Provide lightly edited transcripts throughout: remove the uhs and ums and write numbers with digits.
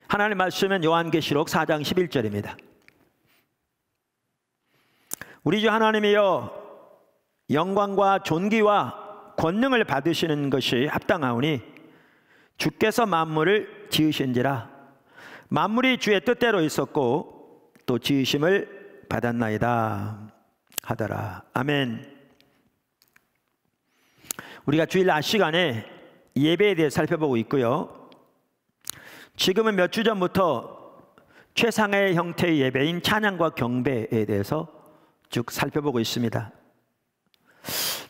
하나님 말씀은 요한계시록 4장 11절입니다. 우리 주 하나님이여 영광과 존귀와 권능을 받으시는 것이 합당하오니 주께서 만물을 지으신지라. 만물이 주의 뜻대로 있었고 또 지으심을 받았나이다 하더라. 아멘. 우리가 주일 낮 시간에 예배에 대해 살펴보고 있고요. 지금은 몇 주 전부터 최상의 형태의 예배인 찬양과 경배에 대해서 쭉 살펴보고 있습니다.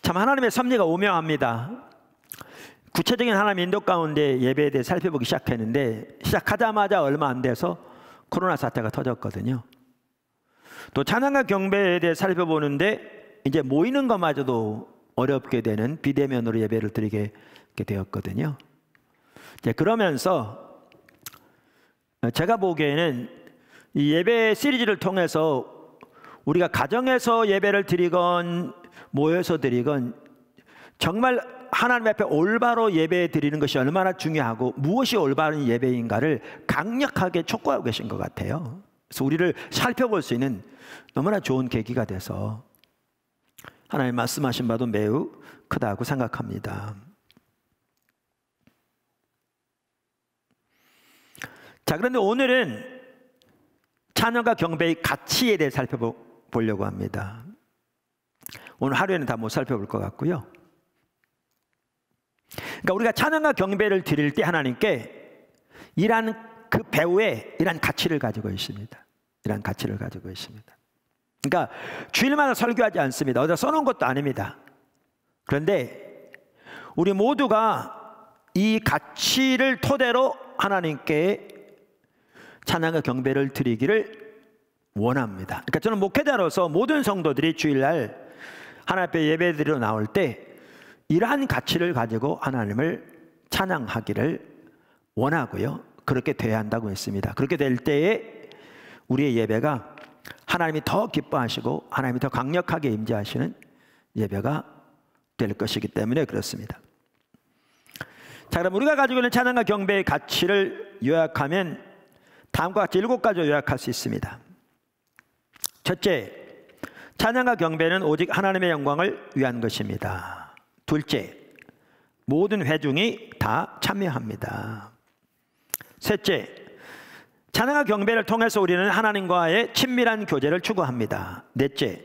참 하나님의 섭리가 오묘합니다. 구체적인 하나님의 인도 가운데 예배에 대해 살펴보기 시작했는데 시작하자마자 얼마 안 돼서 코로나 사태가 터졌거든요. 또 찬양과 경배에 대해 살펴보는데 이제 모이는 것마저도 어렵게 되는 비대면으로 예배를 드리게 되었거든요. 이제 그러면서 제가 보기에는 이 예배 시리즈를 통해서 우리가 가정에서 예배를 드리건 모여서 드리건 정말 하나님 앞에 올바로 예배 드리는 것이 얼마나 중요하고 무엇이 올바른 예배인가를 강력하게 촉구하고 계신 것 같아요. 그래서 우리를 살펴볼 수 있는 너무나 좋은 계기가 돼서 하나님 말씀하신 바도 매우 크다고 생각합니다. 자, 그런데 오늘은 찬양과 경배의 가치에 대해 살펴보려고 합니다. 오늘 하루에는 다 못 살펴볼 것 같고요. 그러니까 우리가 찬양과 경배를 드릴 때 하나님께 이러한 그 배후에 이러한 가치를 가지고 있습니다. 이러한 가치를 가지고 있습니다. 그러니까 주일마다 설교하지 않습니다. 어디다 써놓은 것도 아닙니다. 그런데 우리 모두가 이 가치를 토대로 하나님께 찬양과 경배를 드리기를 원합니다. 그러니까 저는 목회자로서 모든 성도들이 주일날 하나님 앞에 예배드리러 나올 때 이러한 가치를 가지고 하나님을 찬양하기를 원하고요. 그렇게 돼야 한다고 했습니다. 그렇게 될 때에 우리의 예배가 하나님이 더 기뻐하시고 하나님이 더 강력하게 임재하시는 예배가 될 것이기 때문에 그렇습니다. 자, 그럼 우리가 가지고 있는 찬양과 경배의 가치를 요약하면 다음과 같이 7가지로 요약할 수 있습니다. 첫째, 찬양과 경배는 오직 하나님의 영광을 위한 것입니다. 둘째, 모든 회중이 다 참여합니다. 셋째, 찬양과 경배를 통해서 우리는 하나님과의 친밀한 교제를 추구합니다. 넷째,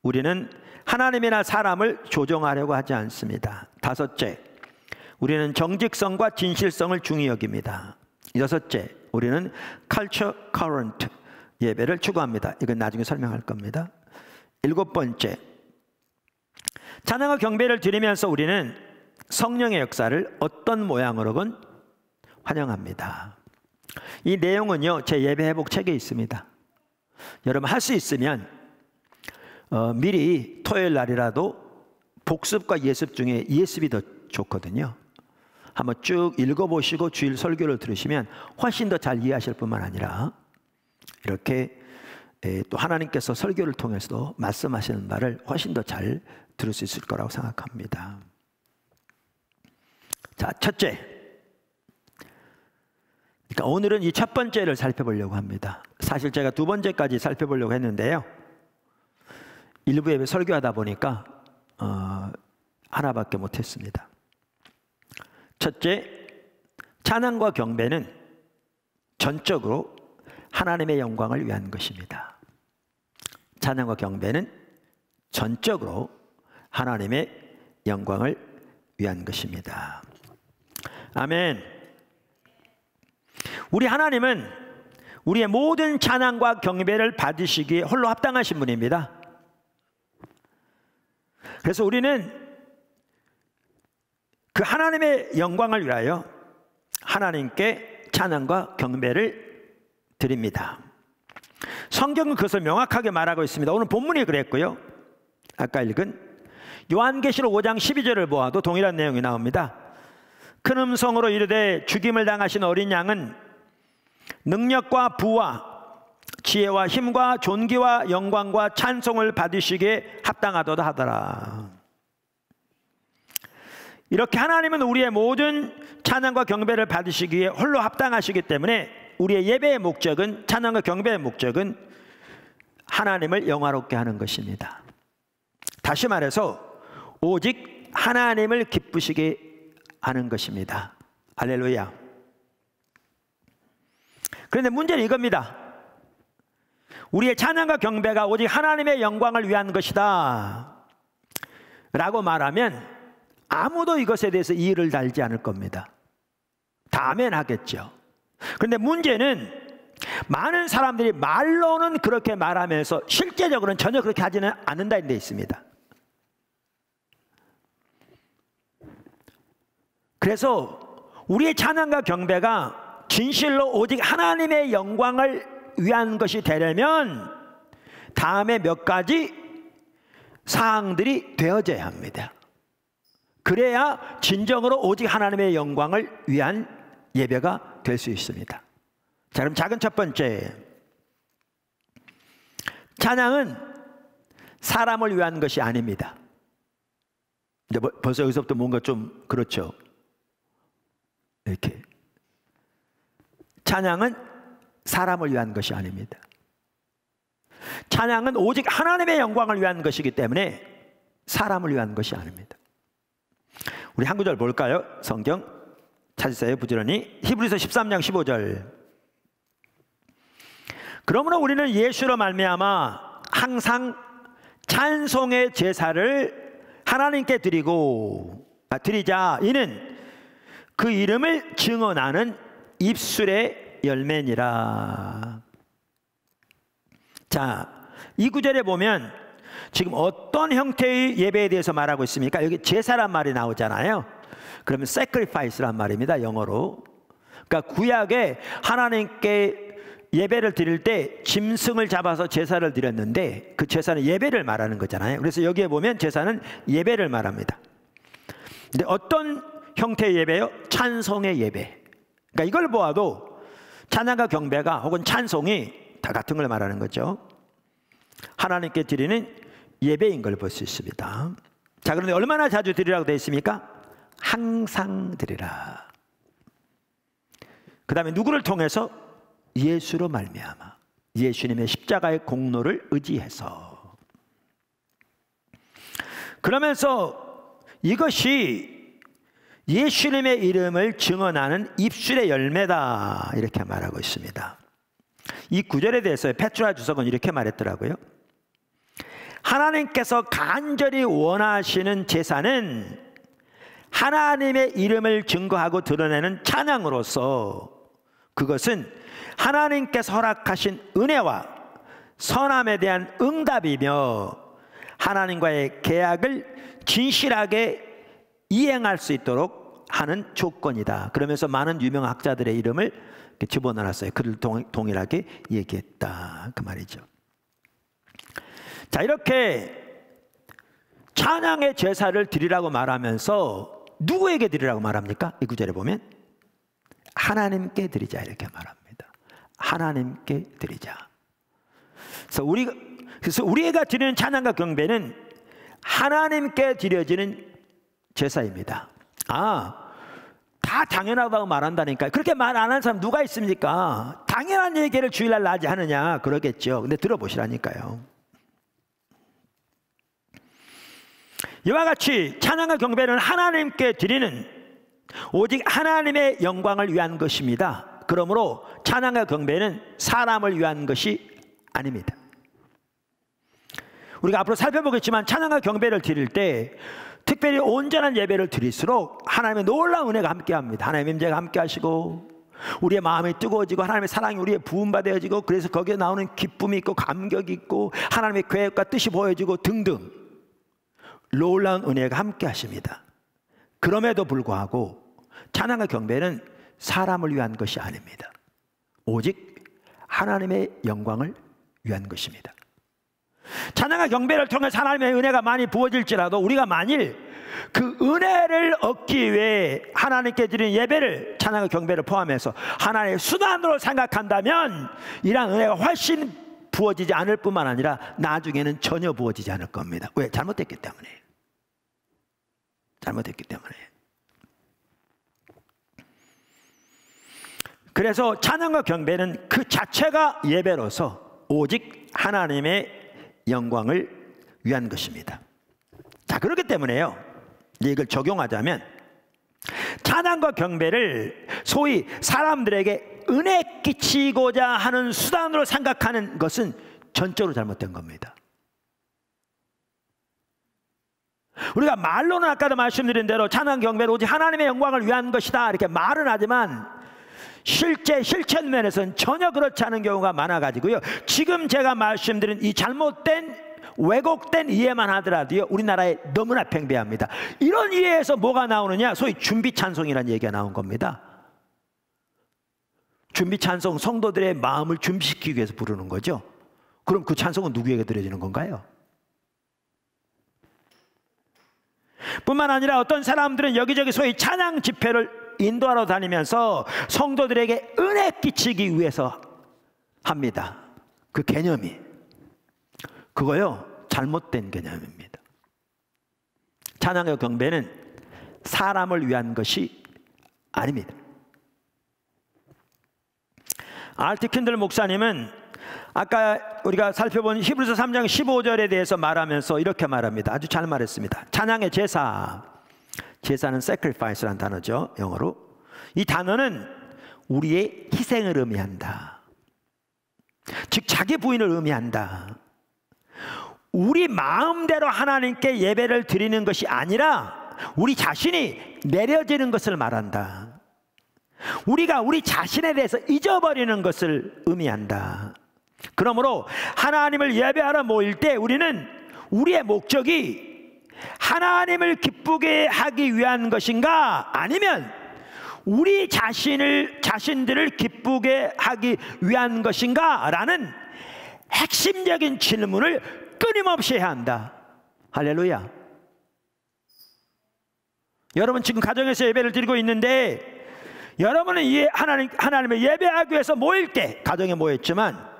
우리는 하나님이나 사람을 조종하려고 하지 않습니다. 다섯째, 우리는 정직성과 진실성을 중히 여깁니다. 여섯째, 우리는 culture current 예배를 추구합니다. 이건 나중에 설명할 겁니다. 일곱 번째, 찬양과 경배를 드리면서 우리는 성령의 역사를 어떤 모양으로건 환영합니다. 이 내용은요, 제 예배 회복 책에 있습니다. 여러분 할 수 있으면 미리 토요일 날이라도 복습과 예습 중에 예습이 더 좋거든요. 한번 쭉 읽어보시고 주일 설교를 들으시면 훨씬 더 잘 이해하실 뿐만 아니라 이렇게 또 하나님께서 설교를 통해서도 말씀하시는 말을 훨씬 더 잘 들을 수 있을 거라고 생각합니다. 자, 첫째, 그러니까 오늘은 이 첫 번째를 살펴보려고 합니다. 사실 제가 두 번째까지 살펴보려고 했는데요, 일부 예배 설교하다 보니까 하나밖에 못했습니다. 첫째, 찬양과 경배는 전적으로 하나님의 영광을 위한 것입니다. 찬양과 경배는 전적으로 하나님의 영광을 위한 것입니다. 아멘. 우리 하나님은 우리의 모든 찬양과 경배를 받으시기에 홀로 합당하신 분입니다. 그래서 우리는 그 하나님의 영광을 위하여 하나님께 찬양과 경배를 드립니다. 성경은 그것을 명확하게 말하고 있습니다. 오늘 본문이 그랬고요, 아까 읽은 요한계시록 5장 12절을 보아도 동일한 내용이 나옵니다. 큰 음성으로 이르되 죽임을 당하신 어린 양은 능력과 부와 지혜와 힘과 존귀와 영광과 찬송을 받으시기에 합당하도다 하더라. 이렇게 하나님은 우리의 모든 찬양과 경배를 받으시기에 홀로 합당하시기 때문에 우리의 예배의 목적은, 찬양과 경배의 목적은 하나님을 영화롭게 하는 것입니다. 다시 말해서 오직 하나님을 기쁘시게 하는 것입니다. 할렐루야. 그런데 문제는 이겁니다. 우리의 찬양과 경배가 오직 하나님의 영광을 위한 것이다 라고 말하면 아무도 이것에 대해서 이의를 달지 않을 겁니다. 다 아멘 하겠죠. 그런데 문제는 많은 사람들이 말로는 그렇게 말하면서 실제적으로는 전혀 그렇게 하지는 않는다는 데 있습니다. 그래서 우리의 찬양과 경배가 진실로 오직 하나님의 영광을 위한 것이 되려면 다음에 몇 가지 사항들이 되어져야 합니다. 그래야 진정으로 오직 하나님의 영광을 위한 예배가 될 수 있습니다. 자, 그럼 작은 첫 번째, 찬양은 사람을 위한 것이 아닙니다. 이제 벌써 여기서부터 뭔가 좀 그렇죠. 이렇게 찬양은 사람을 위한 것이 아닙니다. 찬양은 오직 하나님의 영광을 위한 것이기 때문에 사람을 위한 것이 아닙니다. 우리 한 구절 볼까요? 성경 찾으세요. 부지런히 히브리서 13장 15절. 그러므로 우리는 예수로 말미암아 항상 찬송의 제사를 하나님께 드리자. 이는 그 이름을 증언하는 입술의 열매니라. 자, 이 구절에 보면 지금 어떤 형태의 예배에 대해서 말하고 있습니까? 여기 제사란 말이 나오잖아요. 그러면 sacrifice란 말입니다, 영어로. 그러니까 구약에 하나님께 예배를 드릴 때 짐승을 잡아서 제사를 드렸는데 그 제사는 예배를 말하는 거잖아요. 그래서 여기에 보면 제사는 예배를 말합니다. 근데 어떤 형태의 예배요? 찬송의 예배. 그러니까 이걸 보아도 찬양과 경배가 혹은 찬송이 다 같은 걸 말하는 거죠. 하나님께 드리는 예배인 걸 볼 수 있습니다. 자, 그런데 얼마나 자주 드리라고 되어 있습니까? 항상 드리라. 그 다음에 누구를 통해서? 예수로 말미암아, 예수님의 십자가의 공로를 의지해서. 그러면서 이것이 예수님의 이름을 증언하는 입술의 열매다 이렇게 말하고 있습니다. 이 구절에 대해서 페트라 주석은 이렇게 말했더라고요. 하나님께서 간절히 원하시는 제사는 하나님의 이름을 증거하고 드러내는 찬양으로서 그것은 하나님께서 허락하신 은혜와 선함에 대한 응답이며 하나님과의 계약을 진실하게 이행할 수 있도록 하는 조건이다. 그러면서 많은 유명 학자들의 이름을 집어넣었어요. 그를 동일하게 얘기했다 그 말이죠. 자, 이렇게 찬양의 제사를 드리라고 말하면서 누구에게 드리라고 말합니까? 이 구절에 보면 하나님께 드리자 이렇게 말합니다. 하나님께 드리자. 그래서 우리가 드리는 찬양과 경배는 하나님께 드려지는 제사입니다. 다 당연하다고 말한다니까. 그렇게 말 안 하는 사람 누가 있습니까? 당연한 얘기를 주일날 낮에 하느냐 그러겠죠. 근데 들어보시라니까요. 이와 같이 찬양과 경배는 하나님께 드리는 오직 하나님의 영광을 위한 것입니다. 그러므로 찬양과 경배는 사람을 위한 것이 아닙니다. 우리가 앞으로 살펴보겠지만 찬양과 경배를 드릴 때 특별히 온전한 예배를 드릴수록 하나님의 놀라운 은혜가 함께합니다. 하나님의 임재가 함께하시고 우리의 마음이 뜨거워지고 하나님의 사랑이 우리의 부음받아지고 그래서 거기에 나오는 기쁨이 있고 감격이 있고 하나님의 계획과 뜻이 보여지고 등등 놀라운 은혜가 함께하십니다. 그럼에도 불구하고 찬양과 경배는 사람을 위한 것이 아닙니다. 오직 하나님의 영광을 위한 것입니다. 찬양과 경배를 통해서 하나님의 은혜가 많이 부어질지라도 우리가 만일 그 은혜를 얻기 위해 하나님께 드리는 예배를 찬양과 경배를 포함해서 하나님의 수단으로 생각한다면 이러한 은혜가 훨씬 부어지지 않을 뿐만 아니라 나중에는 전혀 부어지지 않을 겁니다. 왜? 잘못됐기 때문에. 잘못됐기 때문에. 그래서 찬양과 경배는 그 자체가 예배로서 오직 하나님의 영광을 위한 것입니다. 자, 그렇기 때문에요, 이걸 적용하자면 찬양과 경배를 소위 사람들에게 은혜 끼치고자 하는 수단으로 생각하는 것은 전적으로 잘못된 겁니다. 우리가 말로는 아까도 말씀드린 대로 찬양 경배는 오직 하나님의 영광을 위한 것이다 이렇게 말은 하지만 실제 실천 면에서는 전혀 그렇지 않은 경우가 많아가지고요, 지금 제가 말씀드린 이 잘못된 왜곡된 이해만 하더라도요 우리나라에 너무나 팽배합니다. 이런 이해에서 뭐가 나오느냐, 소위 준비 찬송이라는 얘기가 나온 겁니다. 준비 찬송, 성도들의 마음을 준비시키기 위해서 부르는 거죠. 그럼 그 찬송은 누구에게 드려지는 건가요? 뿐만 아니라 어떤 사람들은 여기저기 소위 찬양 집회를 인도하러 다니면서 성도들에게 은혜 끼치기 위해서 합니다. 그 개념이 그거요 잘못된 개념입니다. 찬양과 경배는 사람을 위한 것이 아닙니다. R.T. 킨들 목사님은 아까 우리가 살펴본 히브리서 3장 15절에 대해서 말하면서 이렇게 말합니다. 아주 잘 말했습니다. 찬양의 제사, 제사는 sacrifice라는 단어죠, 영어로. 이 단어는 우리의 희생을 의미한다. 즉 자기 부인을 의미한다. 우리 마음대로 하나님께 예배를 드리는 것이 아니라 우리 자신이 내려지는 것을 말한다. 우리가 우리 자신에 대해서 잊어버리는 것을 의미한다. 그러므로 하나님을 예배하러 모일 때 우리는 우리의 목적이 하나님을 기쁘게 하기 위한 것인가, 아니면 우리 자신들을 기쁘게 하기 위한 것인가 라는 핵심적인 질문을 끊임없이 해야 한다. 할렐루야. 여러분 지금 가정에서 예배를 드리고 있는데 여러분은 하나님을 예배하기 위해서 모일 때 가정에 모였지만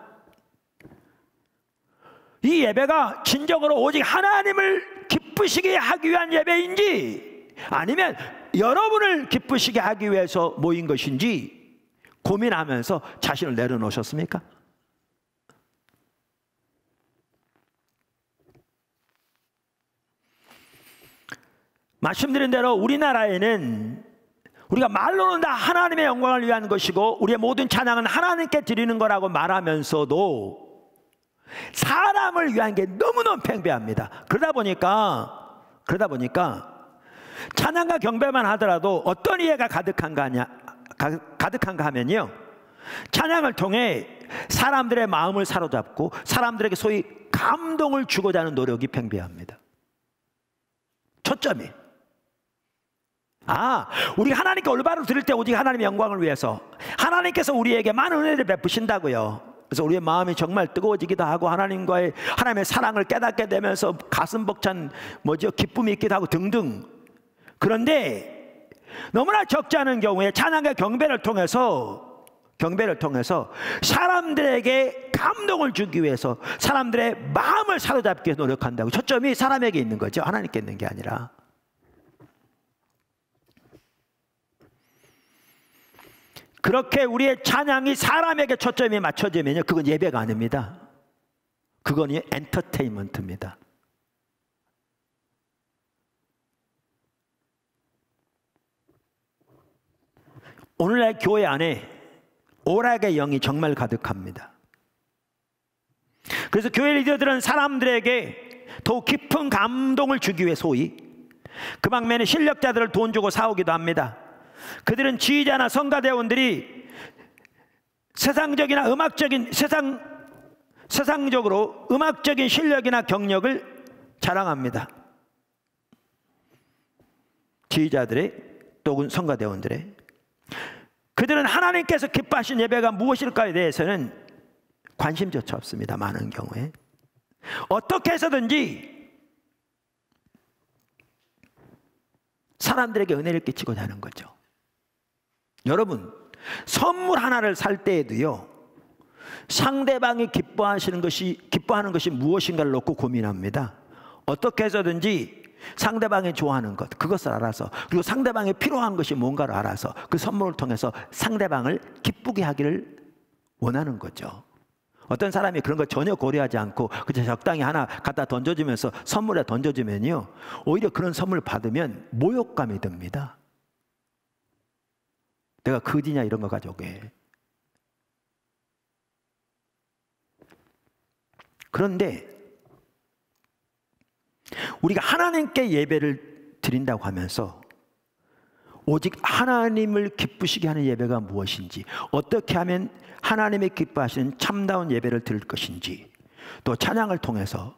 이 예배가 진정으로 오직 하나님을 기쁘시게 하기 위한 예배인지 아니면 여러분을 기쁘시게 하기 위해서 모인 것인지 고민하면서 자신을 내려놓으셨습니까? 말씀드린 대로 우리나라에는 우리가 말로는 다 하나님의 영광을 위한 것이고 우리의 모든 찬양은 하나님께 드리는 거라고 말하면서도 사람을 위한 게 너무너무 팽배합니다. 그러다 보니까 찬양과 경배만 하더라도 어떤 이해가 가득한가 하면요, 찬양을 통해 사람들의 마음을 사로잡고 사람들에게 소위 감동을 주고자 하는 노력이 팽배합니다. 초점이 우리가 하나님께 올바로 드릴 때 오직 하나님의 영광을 위해서 하나님께서 우리에게 많은 은혜를 베푸신다고요. 그래서 우리의 마음이 정말 뜨거워지기도 하고 하나님의 사랑을 깨닫게 되면서 가슴 벅찬 기쁨이 있기도 하고 등등. 그런데 너무나 적지 않은 경우에 찬양과 경배를 통해서 사람들에게 감동을 주기 위해서 사람들의 마음을 사로잡기 위해서 노력한다고. 초점이 사람에게 있는 거죠, 하나님께 있는 게 아니라. 그렇게 우리의 찬양이 사람에게 초점이 맞춰지면요, 그건 예배가 아닙니다. 그건 엔터테인먼트입니다. 오늘날 교회 안에 오락의 영이 정말 가득합니다. 그래서 교회 리더들은 사람들에게 더욱 깊은 감동을 주기 위해 소위 그 방면에 실력자들을 돈 주고 사오기도 합니다. 그들은 지휘자나 성가대원들이 세상적으로 음악적인 실력이나 경력을 자랑합니다. 지휘자들의 또는 성가대원들의. 그들은 하나님께서 기뻐하신 예배가 무엇일까에 대해서는 관심조차 없습니다. 많은 경우에 어떻게 해서든지 사람들에게 은혜를 끼치고자 하는 거죠. 여러분, 선물 하나를 살 때에도요, 상대방이 기뻐하는 것이 무엇인가를 놓고 고민합니다. 어떻게 해서든지 상대방이 좋아하는 것, 그것을 알아서, 그리고 상대방이 필요한 것이 뭔가를 알아서 그 선물을 통해서 상대방을 기쁘게 하기를 원하는 거죠. 어떤 사람이 그런 거 전혀 고려하지 않고 그냥 적당히 하나 갖다 던져주면서 선물에 던져주면요, 오히려 그런 선물 받으면 모욕감이 듭니다. 내가 거지냐 이런 거 가져오게. 그런데 우리가 하나님께 예배를 드린다고 하면서 오직 하나님을 기쁘시게 하는 예배가 무엇인지, 어떻게 하면 하나님이 기뻐하시는 참다운 예배를 드릴 것인지, 또 찬양을 통해서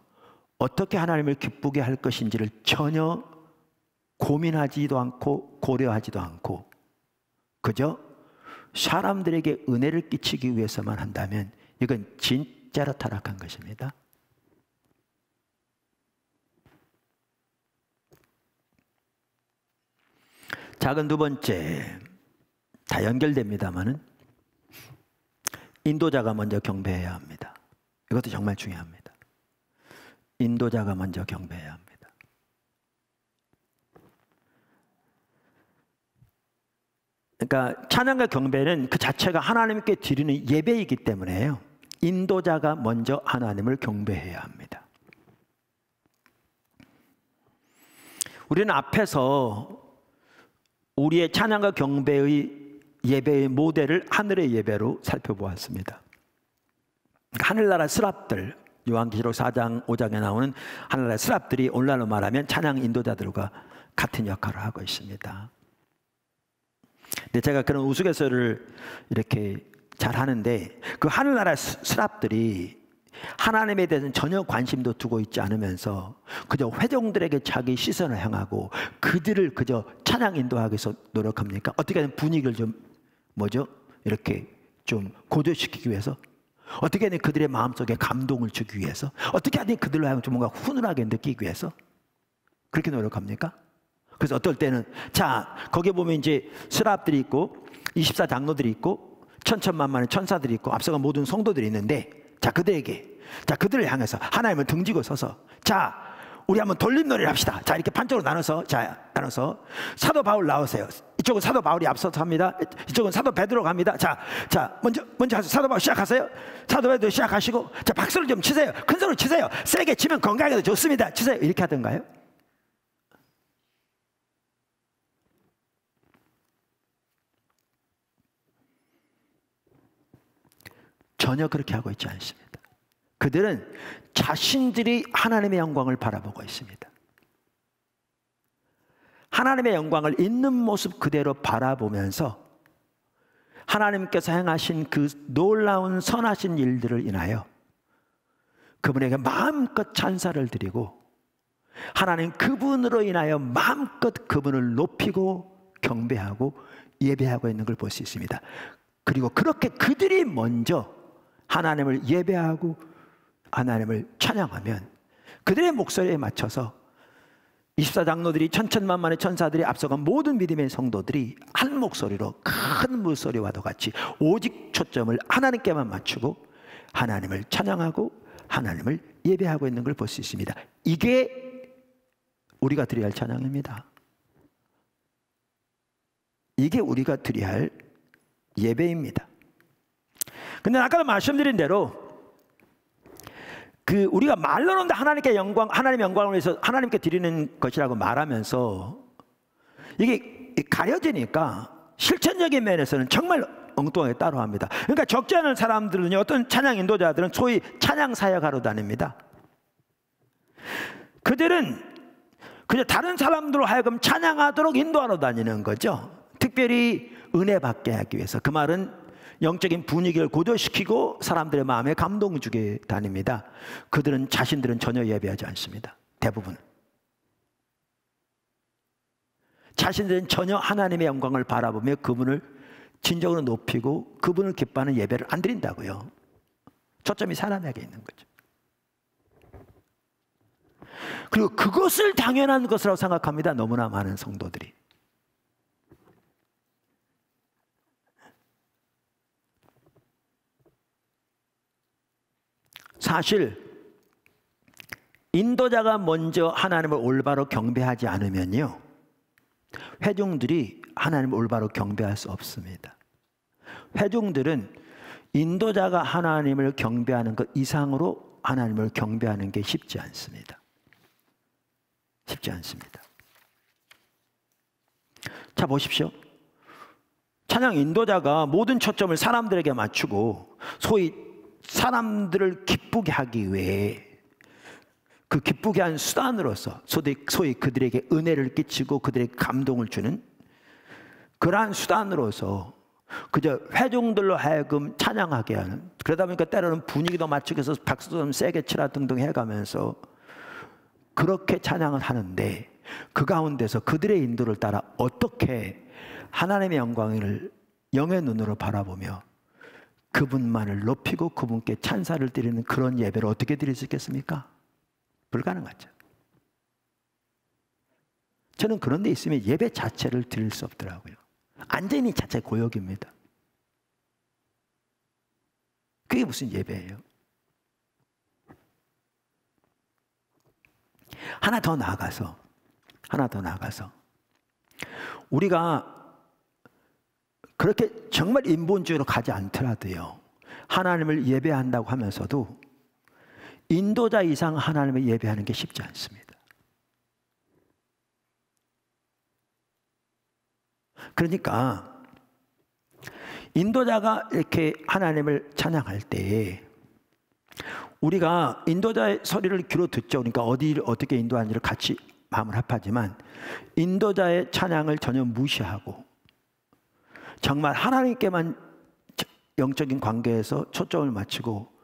어떻게 하나님을 기쁘게 할 것인지를 전혀 고민하지도 않고 고려하지도 않고 그저 사람들에게 은혜를 끼치기 위해서만 한다면 이건 진짜로 타락한 것입니다. 작은 두 번째, 다 연결됩니다마는 인도자가 먼저 경배해야 합니다. 이것도 정말 중요합니다. 인도자가 먼저 경배해야 합니다. 그러니까 찬양과 경배는 그 자체가 하나님께 드리는 예배이기 때문에요, 인도자가 먼저 하나님을 경배해야 합니다. 우리는 앞에서 우리의 찬양과 경배의 예배의 모델을 하늘의 예배로 살펴보았습니다. 하늘나라 스랍들, 요한계시록 4장 5장에 나오는 하늘나라 스랍들이 오늘날로 말하면 찬양 인도자들과 같은 역할을 하고 있습니다. 근데 제가 그런 우스갯소리를 이렇게 잘 하는데, 그 하늘나라 스랍들이 하나님에 대해서는 전혀 관심도 두고 있지 않으면서 그저 회종들에게 자기 시선을 향하고 그들을 그저 찬양 인도하기 위해서 노력합니까? 어떻게 하면 분위기를 좀 이렇게 좀 고조시키기 위해서, 어떻게 하면 그들의 마음속에 감동을 주기 위해서, 어떻게 하면 그들로 하여금 좀 뭔가 훈훈하게 느끼기 위해서 그렇게 노력합니까? 그래서 어떨 때는, 자, 거기에 보면 이제 스랍들이 있고 24장로들이 있고 천천만만의 천사들이 있고 앞서간 모든 성도들이 있는데, 자, 그들을 향해서 하나님을 등지고 서서, 자, 우리 한번 돌림놀이를 합시다. 자, 이렇게 반쪽으로 나눠서 사도 바울 나오세요. 이쪽은 사도 바울이 앞서서 합니다. 이쪽은 사도 베드로가 합니다. 자, 먼저 하세요. 사도 바울 시작하세요. 사도 베드로 시작하시고, 자, 박수를 좀 치세요. 큰 소리로 치세요. 세게 치면 건강에도 좋습니다. 치세요. 이렇게 하던가요? 전혀 그렇게 하고 있지 않습니다. 그들은 자신들이 하나님의 영광을 바라보고 있습니다. 하나님의 영광을 있는 모습 그대로 바라보면서 하나님께서 행하신 그 놀라운 선하신 일들을 인하여 그분에게 마음껏 찬사를 드리고, 하나님 그분으로 인하여 마음껏 그분을 높이고 경배하고 예배하고 있는 걸 볼 수 있습니다. 그리고 그렇게 그들이 먼저 하나님을 예배하고 하나님을 찬양하면 그들의 목소리에 맞춰서 24장로들이 천천만만의 천사들이 앞서간 모든 믿음의 성도들이 한 목소리로 큰 물소리와도 같이 오직 초점을 하나님께만 맞추고 하나님을 찬양하고 하나님을 예배하고 있는 걸 볼 수 있습니다. 이게 우리가 드려야 할 찬양입니다. 이게 우리가 드려야 할 예배입니다. 근데 아까도 말씀드린 대로 우리가 말로는 하나님의 영광을 위해서 하나님께 드리는 것이라고 말하면서 이게 가려지니까 실천적인 면에서는 정말 엉뚱하게 따라합니다. 그러니까 적지 않은 사람들은요, 어떤 찬양 인도자들은 소위 찬양 사역하러 다닙니다. 그들은 그냥 다른 사람들로 하여금 찬양하도록 인도하러 다니는 거죠. 특별히 은혜 받게 하기 위해서. 그 말은 영적인 분위기를 고조시키고 사람들의 마음에 감동을 주게 다닙니다. 자신들은 전혀 예배하지 않습니다. 대부분 자신들은 전혀 하나님의 영광을 바라보며 그분을 진정으로 높이고 그분을 기뻐하는 예배를 안 드린다고요. 초점이 사람에게 있는 거죠. 그리고 그것을 당연한 것이라고 생각합니다. 너무나 많은 성도들이. 사실 인도자가 먼저 하나님을 올바로 경배하지 않으면요, 회중들이 하나님을 올바로 경배할 수 없습니다. 회중들은 인도자가 하나님을 경배하는 것 이상으로 하나님을 경배하는 게 쉽지 않습니다. 쉽지 않습니다. 자, 보십시오. 찬양 인도자가 모든 초점을 사람들에게 맞추고 소위 사람들을 기쁘게 하기 위해 그 기쁘게 한 수단으로서 소위 그들에게 은혜를 끼치고 그들에게 감동을 주는 그러한 수단으로서 그저 회중들로 하여금 찬양하게 하는, 그러다 보니까 때로는 분위기도 맞추기 위해서 박수도 좀 세게 치라 등등 해가면서 그렇게 찬양을 하는데, 그 가운데서 그들의 인도를 따라 어떻게 하나님의 영광을 영의 눈으로 바라보며 그분만을 높이고 그분께 찬사를 드리는 그런 예배를 어떻게 드릴 수 있겠습니까? 불가능하죠. 저는 그런 데 있으면 예배 자체를 드릴 수 없더라고요. 완전히 자체 고역입니다. 그게 무슨 예배예요? 하나 더 나아가서 우리가 그렇게 정말 인본주의로 가지 않더라도요, 하나님을 예배한다고 하면서도 인도자 이상 하나님을 예배하는 게 쉽지 않습니다. 그러니까 인도자가 이렇게 하나님을 찬양할 때 우리가 인도자의 소리를 귀로 듣죠. 그러니까 어디를 어떻게 인도하는지를 같이 마음을 합하지만 인도자의 찬양을 전혀 무시하고 정말 하나님께만 영적인 관계에서 초점을 맞추고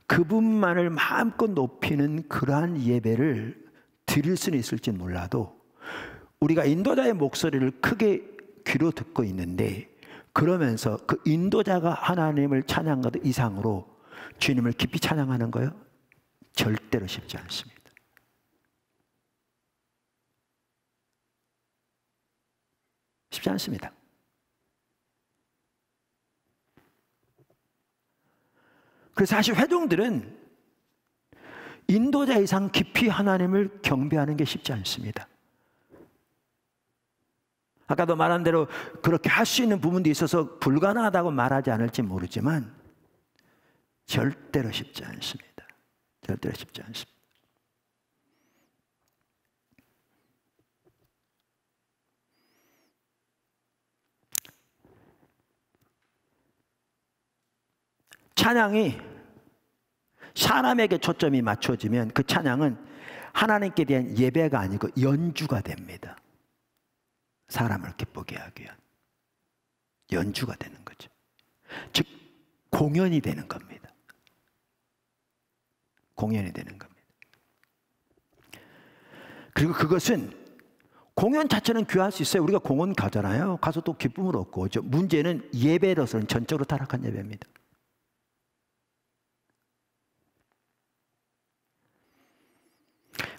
그분만을 마음껏 높이는 그러한 예배를 드릴 수는 있을지 몰라도, 우리가 인도자의 목소리를 크게 귀로 듣고 있는데 그러면서 그 인도자가 하나님을 찬양하는 것 이상으로 주님을 깊이 찬양하는 거요? 절대로 쉽지 않습니다. 쉽지 않습니다. 그래서 사실 회중들은 인도자 이상 깊이 하나님을 경배하는 게 쉽지 않습니다. 아까도 말한 대로 그렇게 할 수 있는 부분도 있어서 불가능하다고 말하지 않을지 모르지만 절대로 쉽지 않습니다. 절대로 쉽지 않습니다. 찬양이 사람에게 초점이 맞춰지면 그 찬양은 하나님께 대한 예배가 아니고 연주가 됩니다. 사람을 기쁘게 하기 위한 연주가 되는 거죠. 즉 공연이 되는 겁니다. 공연이 되는 겁니다. 그리고 그것은 공연 자체는 귀할 수 있어요. 우리가 공연 가잖아요. 가서 또 기쁨을 얻고 오죠. 문제는 예배로서는 전적으로 타락한 예배입니다.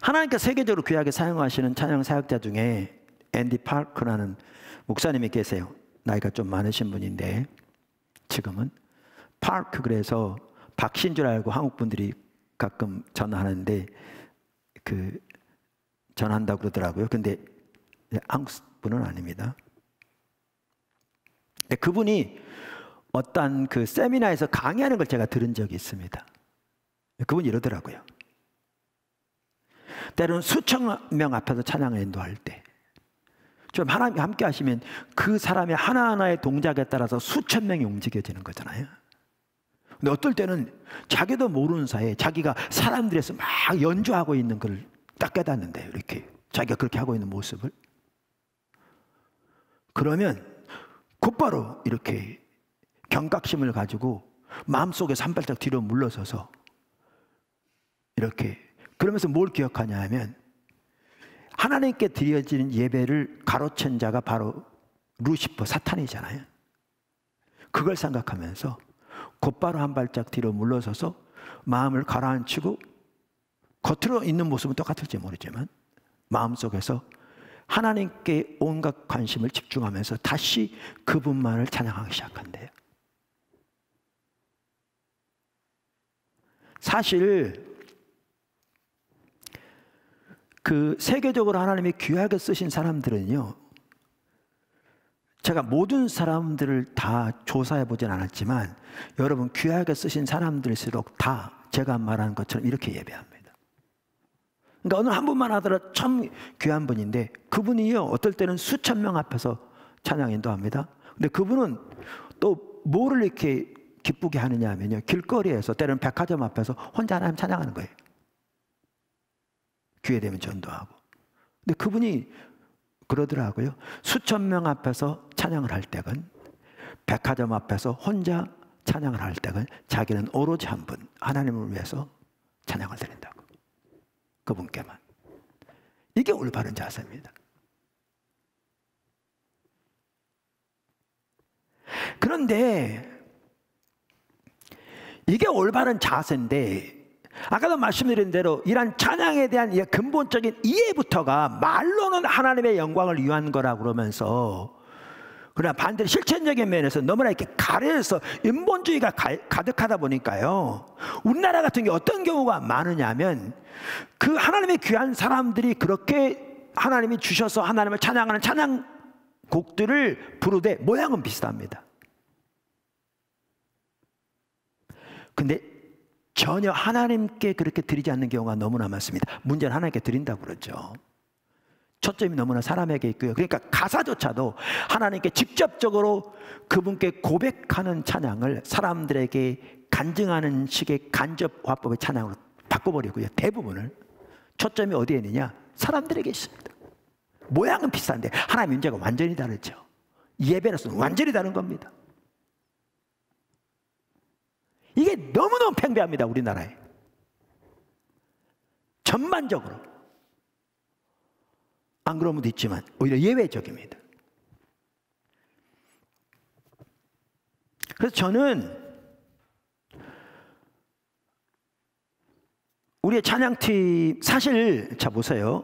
하나님께 세계적으로 귀하게 사용하시는 찬양 사역자 중에 앤디 파크라는 목사님이 계세요. 나이가 좀 많으신 분인데 지금은 파크, 그래서 박신 줄 알고 한국 분들이 가끔 전화하는데 그 전화한다고 그러더라고요. 근데 한국 분은 아닙니다. 근데 그분이 어떤 그 세미나에서 강의하는 걸 제가 들은 적이 있습니다. 그분이 이러더라고요. 때로는 수천 명 앞에서 찬양을 인도할 때 좀 하나님과 함께 하시면 그 사람의 하나하나의 동작에 따라서 수천 명이 움직여지는 거잖아요. 근데 어떨 때는 자기도 모르는 사이에 자기가 사람들에서 막 연주하고 있는 걸 딱 깨닫는데요. 이렇게 자기가 그렇게 하고 있는 모습을. 그러면 곧바로 이렇게 경각심을 가지고 마음속에서 한 발짝 뒤로 물러서서 이렇게, 그러면서 뭘 기억하냐 하면 하나님께 드려지는 예배를 가로챈 자가 바로 루시퍼, 사탄이잖아요. 그걸 생각하면서 곧바로 한 발짝 뒤로 물러서서 마음을 가라앉히고, 겉으로 있는 모습은 똑같을지 모르지만 마음속에서 하나님께 온갖 관심을 집중하면서 다시 그분만을 찬양하기 시작한대요. 사실 그 세계적으로 하나님이 귀하게 쓰신 사람들은요, 제가 모든 사람들을 다 조사해 보진 않았지만 여러분 귀하게 쓰신 사람들일수록 다 제가 말한 것처럼 이렇게 예배합니다. 그러니까 오늘 한 분만 하더라도 참 귀한 분인데 그분이요, 어떨 때는 수천 명 앞에서 찬양 인도합니다. 근데 그분은 또 뭐를 이렇게 기쁘게 하느냐 하면요, 길거리에서 때로는 백화점 앞에서 혼자 하나님 찬양하는 거예요. 기회 되면 전도하고. 근데 그분이 그러더라고요. 수천 명 앞에서 찬양을 할 때건 백화점 앞에서 혼자 찬양을 할 때건 자기는 오로지 한 분, 하나님을 위해서 찬양을 드린다고. 그분께만. 이게 올바른 자세입니다. 그런데 이게 올바른 자세인데 아까도 말씀드린 대로 이런 찬양에 대한 근본적인 이해부터가 말로는 하나님의 영광을 위한 거라고 그러면서, 그러나 반대로 실천적인 면에서 너무나 이렇게 가려서 인본주의가 가득하다 보니까요, 우리나라 같은 게 어떤 경우가 많으냐면 그 하나님의 귀한 사람들이 그렇게 하나님이 주셔서 하나님을 찬양하는 찬양곡들을 부르되 모양은 비슷합니다. 근데 전혀 하나님께 그렇게 드리지 않는 경우가 너무나 많습니다. 문제는 하나님께 드린다고 그러죠. 초점이 너무나 사람에게 있고요. 그러니까 가사조차도 하나님께 직접적으로 그분께 고백하는 찬양을 사람들에게 간증하는 식의 간접화법의 찬양으로 바꿔버리고요. 대부분을 초점이 어디에 있느냐? 사람들에게 있습니다. 모양은 비슷한데 하나님 문제가 완전히 다르죠. 예배로서는 완전히 다른 겁니다. 이게 너무너무 팽배합니다. 우리나라에 전반적으로. 안 그런 분도 있지만 오히려 예외적입니다. 그래서 저는 우리의 찬양팀 사실 자 보세요.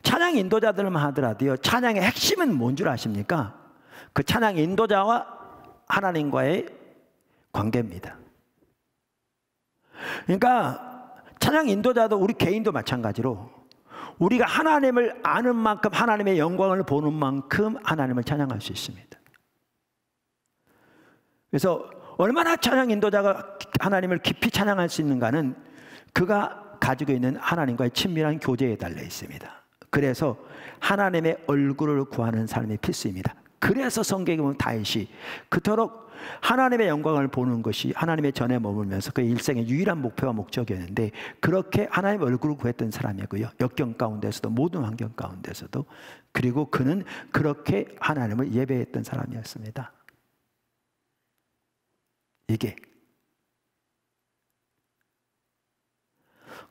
찬양 인도자들만 하더라도요, 찬양의 핵심은 뭔 줄 아십니까? 그 찬양 인도자와 하나님과의 관계입니다. 그러니까 찬양 인도자도 우리 개인도 마찬가지로 우리가 하나님을 아는 만큼 하나님의 영광을 보는 만큼 하나님을 찬양할 수 있습니다. 그래서 얼마나 찬양 인도자가 하나님을 깊이 찬양할 수 있는가는 그가 가지고 있는 하나님과의 친밀한 교제에 달려 있습니다. 그래서 하나님의 얼굴을 구하는 삶이 필수입니다. 그래서 성경에 보면 다윗이 그토록 하나님의 영광을 보는 것이 하나님의 전에 머물면서 그의 일생의 유일한 목표와 목적이었는데, 그렇게 하나님의 얼굴을 구했던 사람이고요. 역경 가운데서도, 모든 환경 가운데서도. 그리고 그는 그렇게 하나님을 예배했던 사람이었습니다. 이게.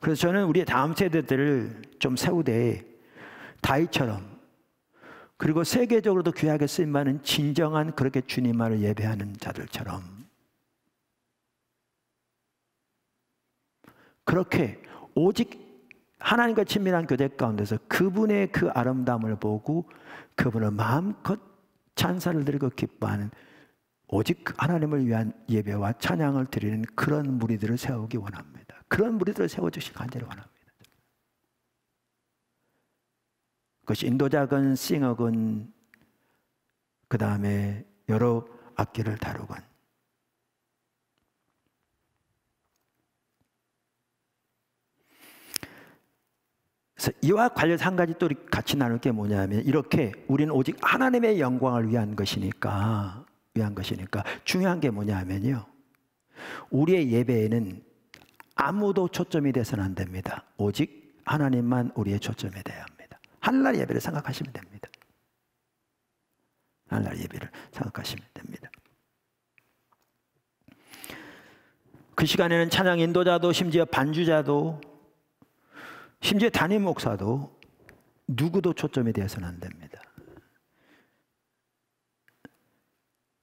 그래서 저는 우리의 다음 세대들을 좀 세우되 다윗처럼, 그리고 세계적으로도 귀하게 쓰임받는 진정한 그렇게 주님만을 예배하는 자들처럼 그렇게 오직 하나님과 친밀한 교제 가운데서 그분의 그 아름다움을 보고 그분을 마음껏 찬사를 드리고 기뻐하는 오직 하나님을 위한 예배와 찬양을 드리는 그런 무리들을 세우기 원합니다. 그런 무리들을 세워주시기 간절히 원합니다. 그것이 인도자건 싱어건 그 다음에 여러 악기를 다루건. 그래서 이와 관련해서 한 가지 또 같이 나눌 게 뭐냐면, 이렇게 우리는 오직 하나님의 영광을 위한 것이니까 중요한 게 뭐냐면요, 우리의 예배에는 아무도 초점이 돼서는 안 됩니다. 오직 하나님만 우리의 초점이 돼야 합니다. 하늘날 예배를 생각하시면 됩니다. 하늘날 예배를 생각하시면 됩니다. 그 시간에는 찬양 인도자도, 심지어 반주자도, 심지어 담임 목사도 누구도 초점이 되어서는 안 됩니다.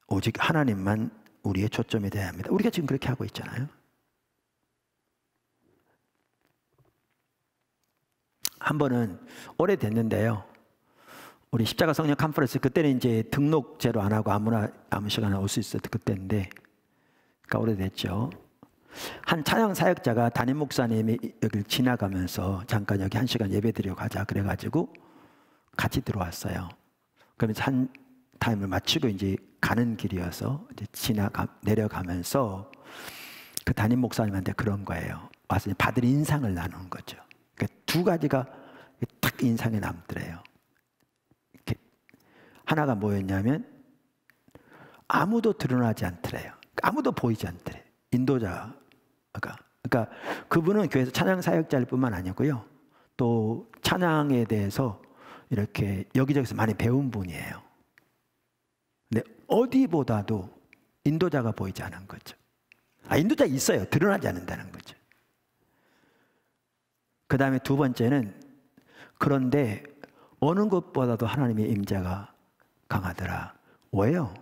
오직 하나님만 우리의 초점이 되어야 합니다. 우리가 지금 그렇게 하고 있잖아요. 한 번은 오래됐는데요, 우리 십자가 성령 컨퍼런스, 그때는 이제 등록제로 안 하고 아무 시간에 올 수 있었던 그때인데, 그러니까 오래됐죠. 한 찬양 사역자가 담임 목사님이 여기를 지나가면서 잠깐 여기 1시간 예배 드리러 가자 그래가지고 같이 들어왔어요. 그러면서 한 타임을 마치고 이제 가는 길이어서 이제 내려가면서 그 담임 목사님한테 그런 거예요. 와서 받은 인상을 나누는 거죠. 그러니까 두 가지가 딱 인상에 남더래요. 이렇게 하나가 뭐였냐면 아무도 드러나지 않더래요. 아무도 보이지 않더래요. 인도자가. 그러니까 그분은 교회에서 찬양 사역자일 뿐만 아니고요. 또 찬양에 대해서 이렇게 여기저기서 많이 배운 분이에요. 근데 어디보다도 인도자가 보이지 않은 거죠. 인도자 있어요. 드러나지 않는다는 거죠. 그 다음에 두 번째는 그런데 어느 것보다도 하나님의 임재가 강하더라. 왜요?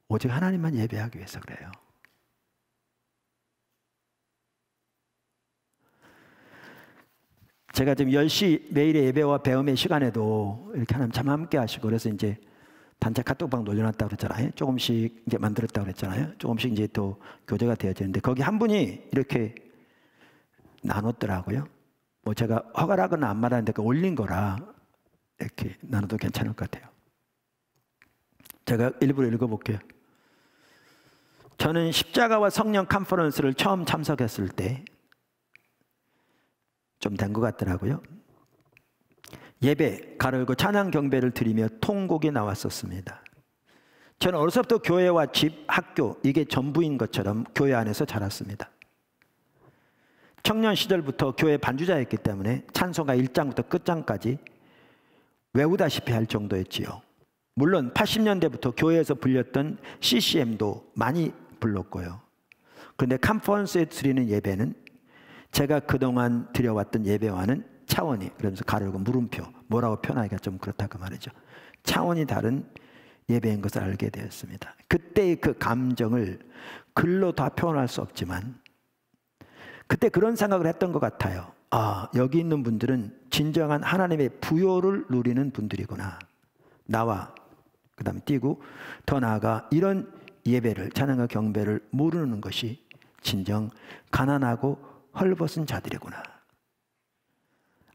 오직 하나님만 예배하기 위해서 그래요. 제가 지금 10시 매일의 예배와 배움의 시간에도 이렇게 하나님 참 함께 하시고 그래서 이제 단체 카톡방 올려놨다고 그랬잖아요. 조금씩 이제 만들었다고 그랬잖아요. 조금씩 이제 또 교제가 되어지는데 거기 한 분이 이렇게 나눴더라고요. 뭐 제가 허가라거나 안 말하는데 그 올린 거라 이렇게 나눠도 괜찮을 것 같아요. 제가 일부러 읽어볼게요. 저는 십자가와 성령 컨퍼런스를 처음 참석했을 때 좀 된 것 같더라고요. 예배, 가르고 찬양 경배를 드리며 통곡이 나왔었습니다. 저는 어렸을 때부터 교회와 집, 학교 이게 전부인 것처럼 교회 안에서 자랐습니다. 청년 시절부터 교회 반주자였기 때문에 찬송가 1장부터 끝장까지 외우다시피 할 정도였지요. 물론 80년대부터 교회에서 불렸던 CCM도 많이 불렀고요. 그런데 컨퍼런스에 드리는 예배는 제가 그동안 드려왔던 예배와는 차원이, 그러면서 가르고 물음표, 뭐라고 표현하기가 좀 그렇다고 말이죠. 차원이 다른 예배인 것을 알게 되었습니다. 그때의 그 감정을 글로 다 표현할 수 없지만 그때 그런 생각을 했던 것 같아요. 여기 있는 분들은 진정한 하나님의 부요를 누리는 분들이구나. 나와 그 다음에 띄고 더 나아가 이런 예배를, 찬양과 경배를 모르는 것이 진정 가난하고 헐벗은 자들이구나.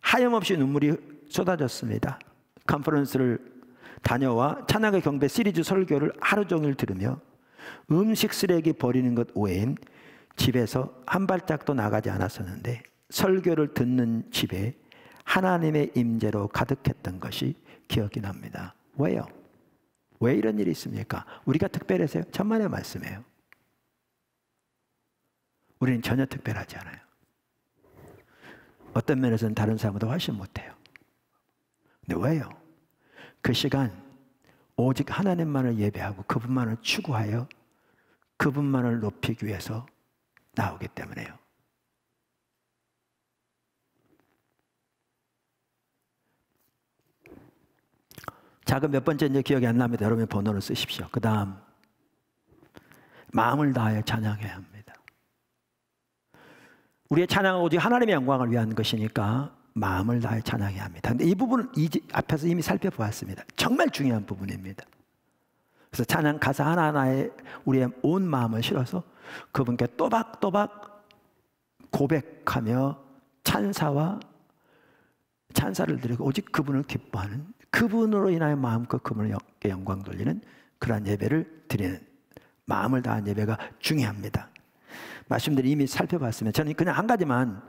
하염없이 눈물이 쏟아졌습니다. 컨퍼런스를 다녀와 찬양과 경배 시리즈 설교를 하루 종일 들으며 음식 쓰레기 버리는 것 외엔 집에서 한 발짝도 나가지 않았었는데 설교를 듣는 집에 하나님의 임재로 가득했던 것이 기억이 납니다. 왜요? 왜 이런 일이 있습니까? 우리가 특별해서요? 천만의 말씀이에요. 우리는 전혀 특별하지 않아요. 어떤 면에서는 다른 사람보다 훨씬 못해요. 근데 왜요? 그 시간 오직 하나님만을 예배하고 그분만을 추구하여 그분만을 높이기 위해서 나오기 때문에요. 자, 그럼 몇 번째 이제 기억이 안 납니다. 여러분 번호를 쓰십시오. 그 다음 마음을 다하여 찬양해야 합니다. 우리의 찬양은 오직 하나님의 영광을 위한 것이니까 마음을 다해 찬양해야 합니다. 그런데 이 부분은 앞에서 이미 살펴보았습니다. 정말 중요한 부분입니다. 그래서 찬양 가사 하나하나에 우리의 온 마음을 실어서 그분께 또박또박 고백하며 찬사를 드리고 오직 그분을 기뻐하는, 그분으로 인하여 마음껏 그분에게 영광 돌리는 그러한 예배를 드리는 마음을 다한 예배가 중요합니다. 말씀들을 이미 살펴봤으면 저는 그냥 한 가지만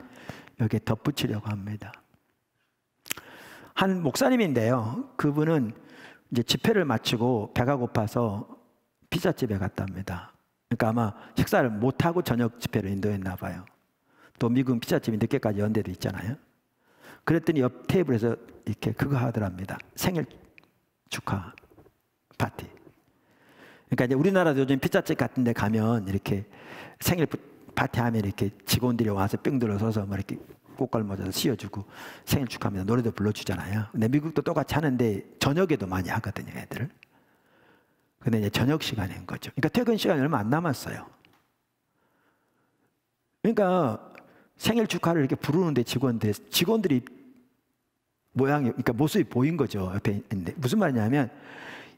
여기에 덧붙이려고 합니다. 한 목사님인데요. 그분은 이제 집회를 마치고 배가 고파서 피자집에 갔답니다. 그러니까 아마 식사를 못하고 저녁 집회를 인도했나 봐요. 또 미국 피자집이 늦게까지 연 데도 있잖아요. 그랬더니 옆 테이블에서 이렇게 그거 하더랍니다. 생일 축하 파티. 그러니까 이제 우리나라도 요즘 피자집 같은 데 가면 이렇게 생일 파티하면 이렇게 직원들이 와서 뺑 들어서서 뭐 이렇게 꽃갈 모자도 씌워주고 생일 축하합니다. 노래도 불러주잖아요. 근데 미국도 똑같이 하는데 저녁에도 많이 하거든요, 애들. 근데 이제 저녁 시간인 거죠. 그러니까 퇴근 시간이 얼마 안 남았어요. 그러니까 생일 축하를 이렇게 부르는데 직원들이 모양이, 그러니까 모습이 보인 거죠. 옆에 있는데. 무슨 말이냐면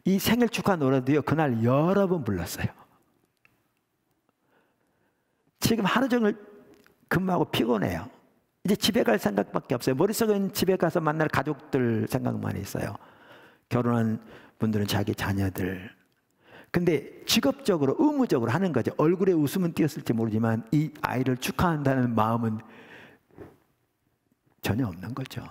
이 생일 축하 노래도요, 그날 여러 번 불렀어요. 지금 하루 종일 근무하고 피곤해요. 이제 집에 갈 생각밖에 없어요. 머릿속엔 집에 가서 만날 가족들 생각만 있어요. 결혼한 분들은 자기 자녀들. 근데 직업적으로 의무적으로 하는 거죠. 얼굴에 웃음은 띄었을지 모르지만 이 아이를 축하한다는 마음은 전혀 없는 거죠.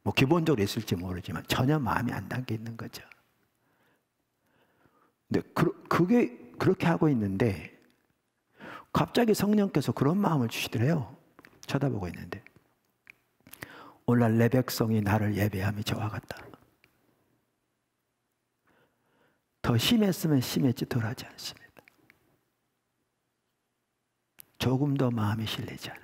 뭐 기본적으로 있을지 모르지만 전혀 마음이 안 담겨 있는 거죠. 근데 그게 그렇게 하고 있는데 갑자기 성령께서 그런 마음을 주시더래요. 쳐다보고 있는데 오늘날 내 백성이 나를 예배함이 저와 같다. 더 심했으면 심했지 덜하지 않습니다. 조금 더 마음이 실리지 않은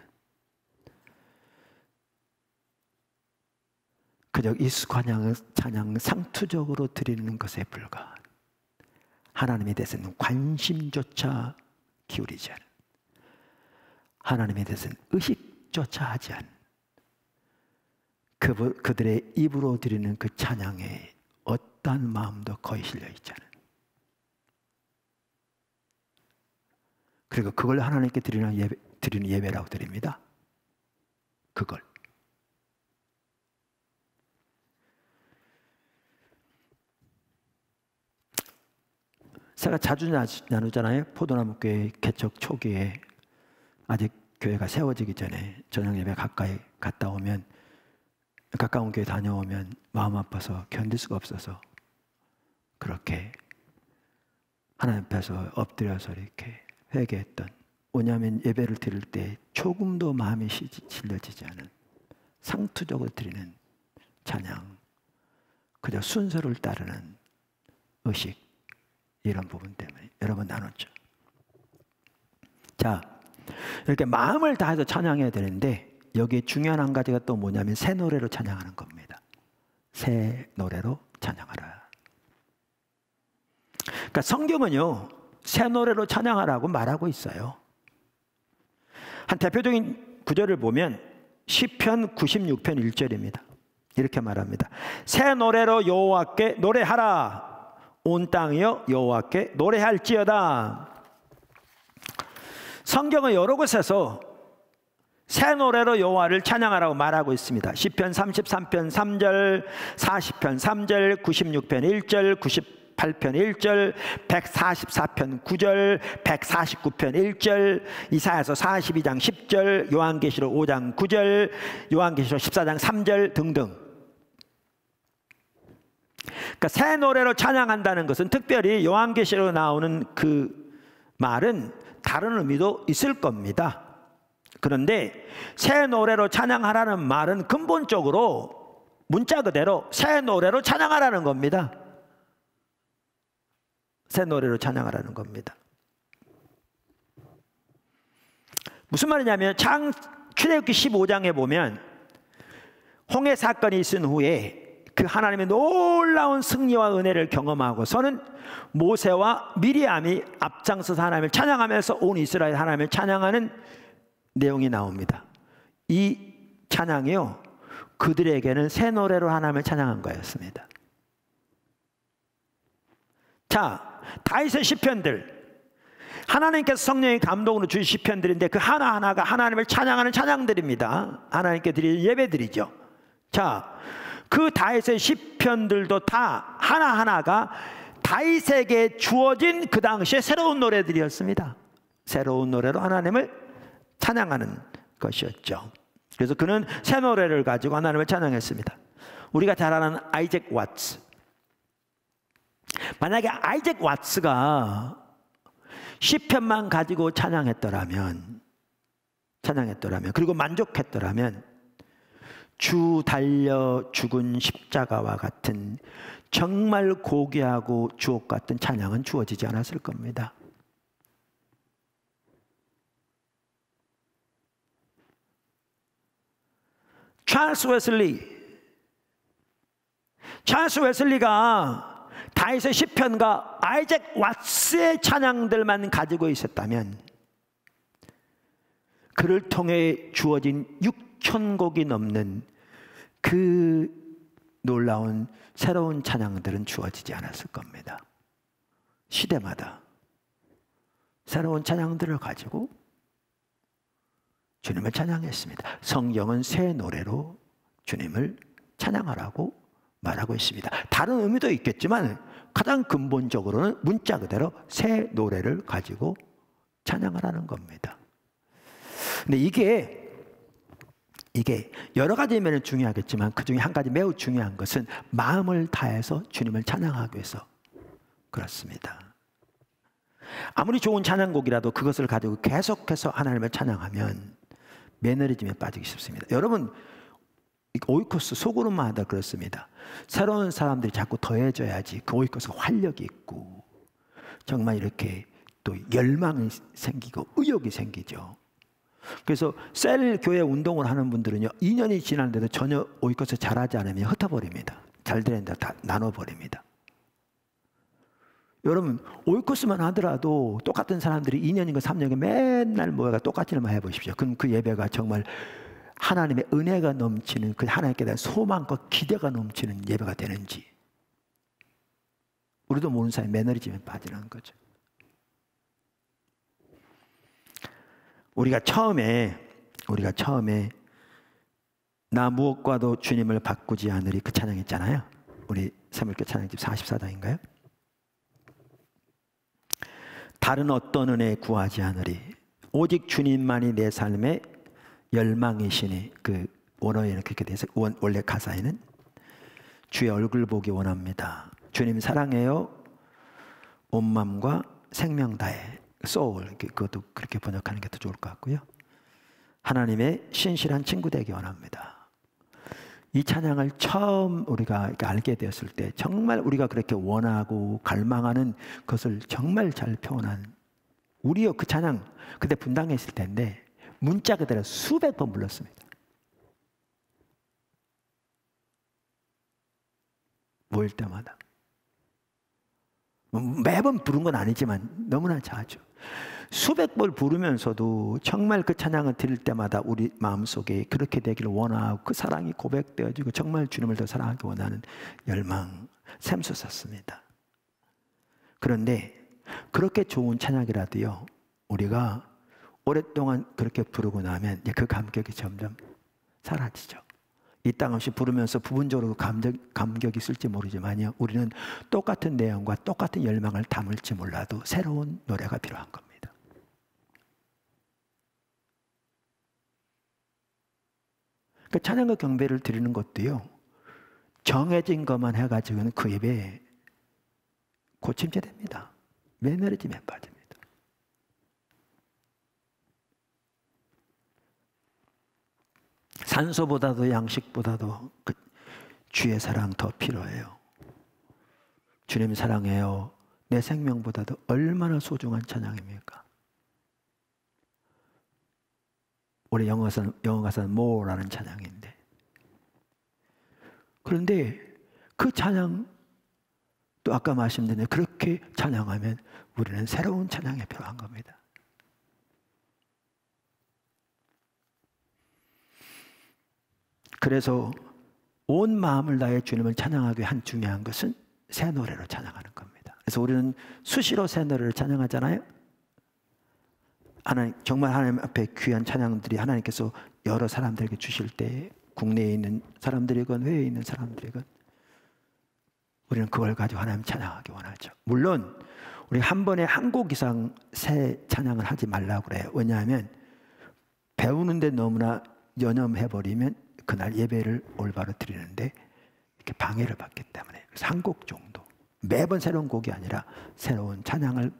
그저 익숙한 찬양을 상투적으로 드리는 것에 불과한 하나님에 대해서는 관심조차 기울이지 않은 하나님에 대해서는 의식조차 하지 않은 그들의 입으로 드리는 그 찬양에 어떠한 마음도 거의 실려 있지 않은 그리고 그걸 하나님께 드리는 예배라고 드립니다. 그걸 제가 자주 나누잖아요. 포도나무 교회 개척 초기에 아직 교회가 세워지기 전에 저녁 예배 가까이 갔다 오면 가까운 교회 다녀오면 마음 아파서 견딜 수가 없어서 그렇게 하나님 앞에서 엎드려서 이렇게 회개했던 왜냐하면 예배를 드릴 때 조금도 마음이 실려지지 않은 상투적으로 드리는 찬양 그저 순서를 따르는 의식 이런 부분 때문에 여러 번 나눴죠. 자, 이렇게 마음을 다해서 찬양해야 되는데 여기에 중요한 한 가지가 또 뭐냐면 새 노래로 찬양하는 겁니다. 새 노래로 찬양하라. 그러니까 성경은요 새 노래로 찬양하라고 말하고 있어요. 한 대표적인 구절을 보면 시편 96편 1절입니다. 이렇게 말합니다. 새 노래로 여호와께 노래하라. 온 땅이여 여호와께 노래할지어다. 성경은 여러 곳에서 새 노래로 여호와를 찬양하라고 말하고 있습니다. 시편 33편 3절, 40편 3절, 96편 1절, 98편 1절, 144편 9절, 149편 1절, 이사야서 42장 10절, 요한계시록 5장 9절, 요한계시록 14장 3절 등등. 그러니까 새 노래로 찬양한다는 것은 특별히 요한계시록에 나오는 그 말은 다른 의미도 있을 겁니다. 그런데 새 노래로 찬양하라는 말은 근본적으로 문자 그대로 새 노래로 찬양하라는 겁니다. 새 노래로 찬양하라는 겁니다. 무슨 말이냐면 출애굽기 15장에 보면 홍해 사건이 있은 후에 그 하나님의 놀라운 승리와 은혜를 경험하고서는 모세와 미리암이 앞장서서 하나님을 찬양하면서 온 이스라엘 하나님을 찬양하는 내용이 나옵니다. 이 찬양이요 그들에게는 새 노래로 하나님을 찬양한 거였습니다. 자, 다윗의 시편들 하나님께서 성령의 감동으로 주신 시편들인데 그 하나하나가 하나님을 찬양하는 찬양들입니다. 하나님께 드리는 예배들이죠. 자, 그 다윗의 시편들도 다 하나하나가 다윗에게 주어진 그 당시에 새로운 노래들이었습니다. 새로운 노래로 하나님을 찬양하는 것이었죠. 그래서 그는 새 노래를 가지고 하나님을 찬양했습니다. 우리가 잘 아는 아이잭 왓츠. 만약에 아이잭 왓츠가 시편만 가지고 찬양했더라면 그리고 만족했더라면 주 달려 죽은 십자가와 같은 정말 고귀하고 주옥 같은 찬양은 주어지지 않았을 겁니다. 찰스 웨슬리가 다윗의 시편과 아이잭 왓스의 찬양들만 가지고 있었다면 그를 통해 주어진 6,000곡이 넘는 그 놀라운 새로운 찬양들은 주어지지 않았을 겁니다. 시대마다 새로운 찬양들을 가지고 주님을 찬양했습니다. 성경은 새 노래로 주님을 찬양하라고 말하고 있습니다. 다른 의미도 있겠지만 가장 근본적으로는 문자 그대로 새 노래를 가지고 찬양하라는 겁니다. 근데 이게 여러 가지 면은 중요하겠지만 그 중에 한 가지 매우 중요한 것은 마음을 다해서 주님을 찬양하기 위해서 그렇습니다. 아무리 좋은 찬양곡이라도 그것을 가지고 계속해서 하나님을 찬양하면 매너리즘에 빠지기 쉽습니다. 여러분, 오이코스 속으로만 하다 그렇습니다. 새로운 사람들이 자꾸 더해져야지 그 오이코스가 활력이 있고 정말 이렇게 또 열망이 생기고 의욕이 생기죠. 그래서 셀 교회 운동을 하는 분들은요, 2년이 지났는데도 전혀 오이코스 잘하지 않으면 흩어버립니다. 잘 되는데 다 나눠버립니다. 여러분, 오이코스만 하더라도 똑같은 사람들이 2년인가 3년인가 맨날 모여가 똑같은 일만 해보십시오. 그럼 그 예배가 정말 하나님의 은혜가 넘치는, 그 하나님께 대한 소망과 기대가 넘치는 예배가 되는지 우리도 모르는 사이에 매너리즘에 빠지는 거죠. 우리가 처음에 나 무엇과도 주님을 바꾸지 않으리 그 찬양했잖아요. 우리 사무엘교 찬양집 44장인가요? 다른 어떤 은혜 구하지 않으리 오직 주님만이 내 삶의 열망이시니, 그 원어에는 그렇게 돼서 원래 가사에는 주의 얼굴 보기 원합니다. 주님 사랑해요. 온 마음과 생명 다해. 소울, 그것도 그렇게 번역하는 게 더 좋을 것 같고요. 하나님의 신실한 친구 되기 원합니다. 이 찬양을 처음 우리가 알게 되었을 때 정말 우리가 그렇게 원하고 갈망하는 것을 정말 잘 표현한, 우리요 그 찬양 그때 분당했을 텐데 문자 그대로 수백 번 불렀습니다. 모일 때마다. 매번 부른 건 아니지만 너무나 자주 수백 번 부르면서도 정말 그 찬양을 들을 때마다 우리 마음속에 그렇게 되기를 원하고 그 사랑이 고백되어지고 정말 주님을 더 사랑하기 원하는 열망 샘솟았습니다. 그런데 그렇게 좋은 찬양이라도요, 우리가 오랫동안 그렇게 부르고 나면 그 감격이 점점 사라지죠. 이 땅 없이 부르면서 부분적으로 감격이 있을지 모르지만요, 우리는 똑같은 내용과 똑같은 열망을 담을지 몰라도 새로운 노래가 필요한 겁니다. 그 찬양과 경배를 드리는 것도요, 정해진 것만 해가지고는 그 예배에 고침제됩니다. 매너리즘에 빠집니다. 산소보다도 양식보다도 그 주의 사랑 더 필요해요. 주님 사랑해요. 내 생명보다도 얼마나 소중한 찬양입니까? 우리 영어 가사는 more라는 찬양인데, 그런데 그 찬양 또 아까 말씀드린 그렇게 찬양하면 우리는 새로운 찬양이 필요한 겁니다. 그래서 온 마음을 다해 주님을 찬양하기 위한 중요한 것은 새 노래로 찬양하는 겁니다. 그래서 우리는 수시로 새 노래를 찬양하잖아요. 하나님, 정말 하나님 앞에 귀한 찬양들이 하나님께서 여러 사람들에게 주실 때, 국내에 있는 사람들이건 해외에 있는 사람들이건 우리는 그걸 가지고 하나님 찬양하기 원하죠. 물론 우리 한 번에 한 곡 이상 새 찬양을 하지 말라고 그래요. 왜냐하면 배우는데 너무나 연연해버리면 그날 예배를 올바로 드리는데 이렇게 방해를 받기 때문에, 그래서 한 곡 정도, 매번 새로운 곡이 아니라 새로운 찬양을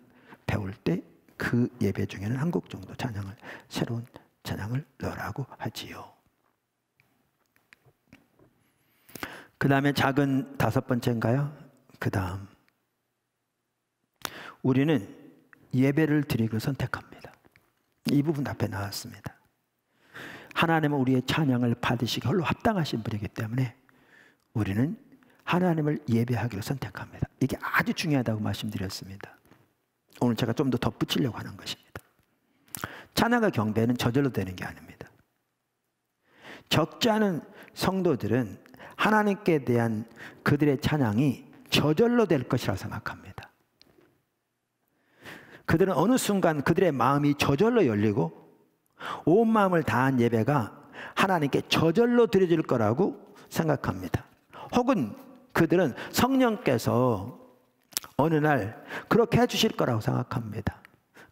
배울 때 그 예배 중에는 한 곡 정도 찬양을, 새로운 찬양을 넣으라고 하지요. 그 다음에 작은 다섯 번째인가요? 그 다음 우리는 예배를 드리기를 선택합니다. 이 부분 앞에 나왔습니다. 하나님은 우리의 찬양을 받으시기 홀로 합당하신 분이기 때문에 우리는 하나님을 예배하기를 선택합니다. 이게 아주 중요하다고 말씀드렸습니다. 오늘 제가 좀 더 덧붙이려고 하는 것입니다. 찬양과 경배는 저절로 되는 게 아닙니다. 적지 않은 성도들은 하나님께 대한 그들의 찬양이 저절로 될 것이라고 생각합니다. 그들은 어느 순간 그들의 마음이 저절로 열리고 온 마음을 다한 예배가 하나님께 저절로 드려질 거라고 생각합니다. 혹은 그들은 성령께서 어느 날 그렇게 해주실 거라고 생각합니다.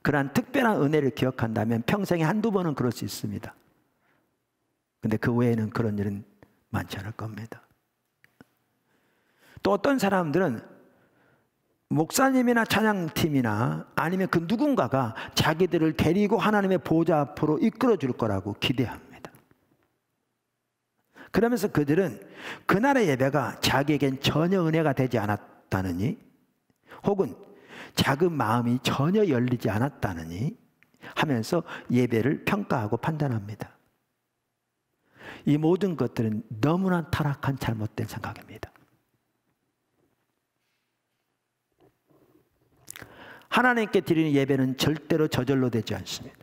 그러한 특별한 은혜를 기억한다면 평생에 한두 번은 그럴 수 있습니다. 근데 그 외에는 그런 일은 많지 않을 겁니다. 또 어떤 사람들은 목사님이나 찬양팀이나 아니면 그 누군가가 자기들을 데리고 하나님의 보좌 앞으로 이끌어 줄 거라고 기대합니다. 그러면서 그들은 그날의 예배가 자기에겐 전혀 은혜가 되지 않았다느니 혹은 자기 마음이 전혀 열리지 않았다느니 하면서 예배를 평가하고 판단합니다. 이 모든 것들은 너무나 타락한 잘못된 생각입니다. 하나님께 드리는 예배는 절대로 저절로 되지 않습니다.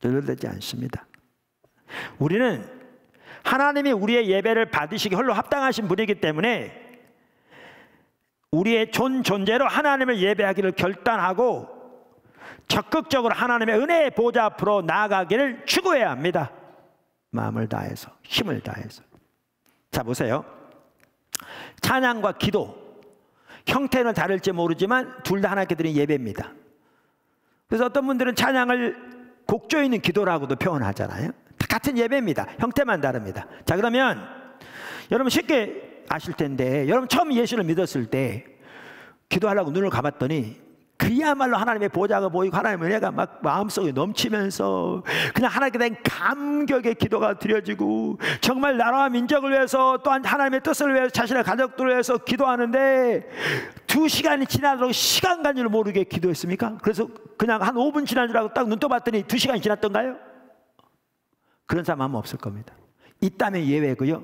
저절로 되지 않습니다. 우리는 하나님이 우리의 예배를 받으시기 홀로 합당하신 분이기 때문에 우리의 존재로 하나님을 예배하기를 결단하고 적극적으로 하나님의 은혜의 보좌 앞으로 나아가기를 추구해야 합니다. 마음을 다해서, 힘을 다해서. 자, 보세요. 찬양과 기도, 형태는 다를지 모르지만 둘 다 하나님께 드린 예배입니다. 그래서 어떤 분들은 찬양을 곡조 있는 기도라고도 표현하잖아요. 같은 예배입니다. 형태만 다릅니다. 자, 그러면 여러분 쉽게 아실 텐데, 여러분 처음 예수를 믿었을 때 기도하려고 눈을 감았더니 그야말로 하나님의 보좌가 보이고 하나님의 은혜가 막 마음속에 넘치면서 그냥 하나님께 대한 감격의 기도가 드려지고 정말 나라와 민족을 위해서 또한 하나님의 뜻을 위해서 자신의 가족들을 위해서 기도하는데 2시간이 지나도록 시간 간 줄 모르게 기도했습니까? 그래서 그냥 한 5분 지난 줄 알고 딱 눈 떠봤더니 2시간이 지났던가요? 그런 사람 아마 없을 겁니다. 있다면 예외고요.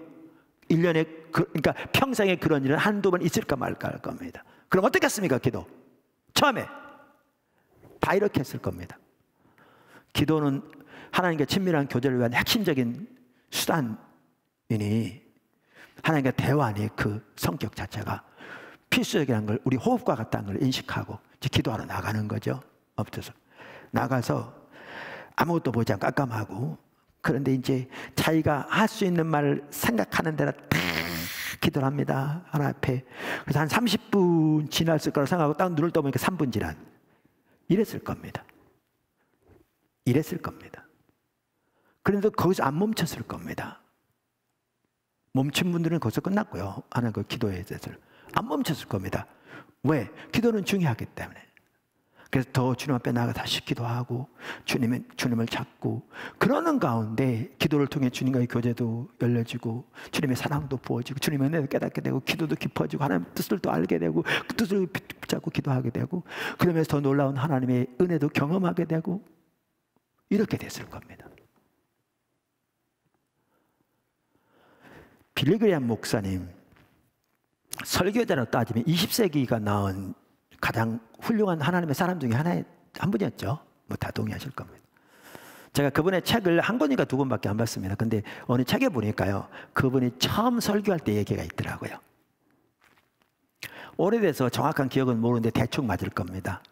1년에 그러니까 평생에 그런 일은 한두 번 있을까 말까 할 겁니다. 그럼 어떻게 했습니까? 기도 처음에 다 이렇게 했을 겁니다. 기도는 하나님과 친밀한 교제를 위한 핵심적인 수단이니 하나님과 대화의 그 성격 자체가 필수적이라는 걸, 우리 호흡과 같다는 걸 인식하고 이제 기도하러 나가는 거죠. 엎드려서 나가서 아무것도 보지 않고 깜깜하고, 그런데 이제 자기가 할 수 있는 말을 생각하는 대로 다 기도를 합니다. 하나님 앞에. 그래서 한 30분 지났을 거라고 생각하고 딱 눈을 떠보니까 3분 지난. 이랬을 겁니다. 이랬을 겁니다. 그런데 거기서 안 멈췄을 겁니다. 멈춘 분들은 거기서 끝났고요. 하나님 그 기도에 대해서 안 멈췄을 겁니다. 왜? 기도는 중요하기 때문에. 그래서 더 주님 앞에 나가 다시 기도하고 주님을 찾고 그러는 가운데 기도를 통해 주님과의 교제도 열려지고 주님의 사랑도 부어지고 주님의 은혜를 깨닫게 되고 기도도 깊어지고 하나님 뜻을 또 알게 되고 그 뜻을 붙잡고 기도하게 되고 그러면서 더 놀라운 하나님의 은혜도 경험하게 되고 이렇게 됐을 겁니다. 빌리그레이엄 목사님, 설교자로 따지면 20세기가 낳은 가장 훌륭한 하나님의 사람 중에 한 분이었죠. 뭐 다 동의하실 겁니다. 제가 그분의 책을 한 권인가 두 권밖에 안 봤습니다. 근데 어느 책에 보니까요, 그분이 처음 설교할 때 얘기가 있더라고요. 오래돼서 정확한 기억은 모르는데 대충 맞을 겁니다.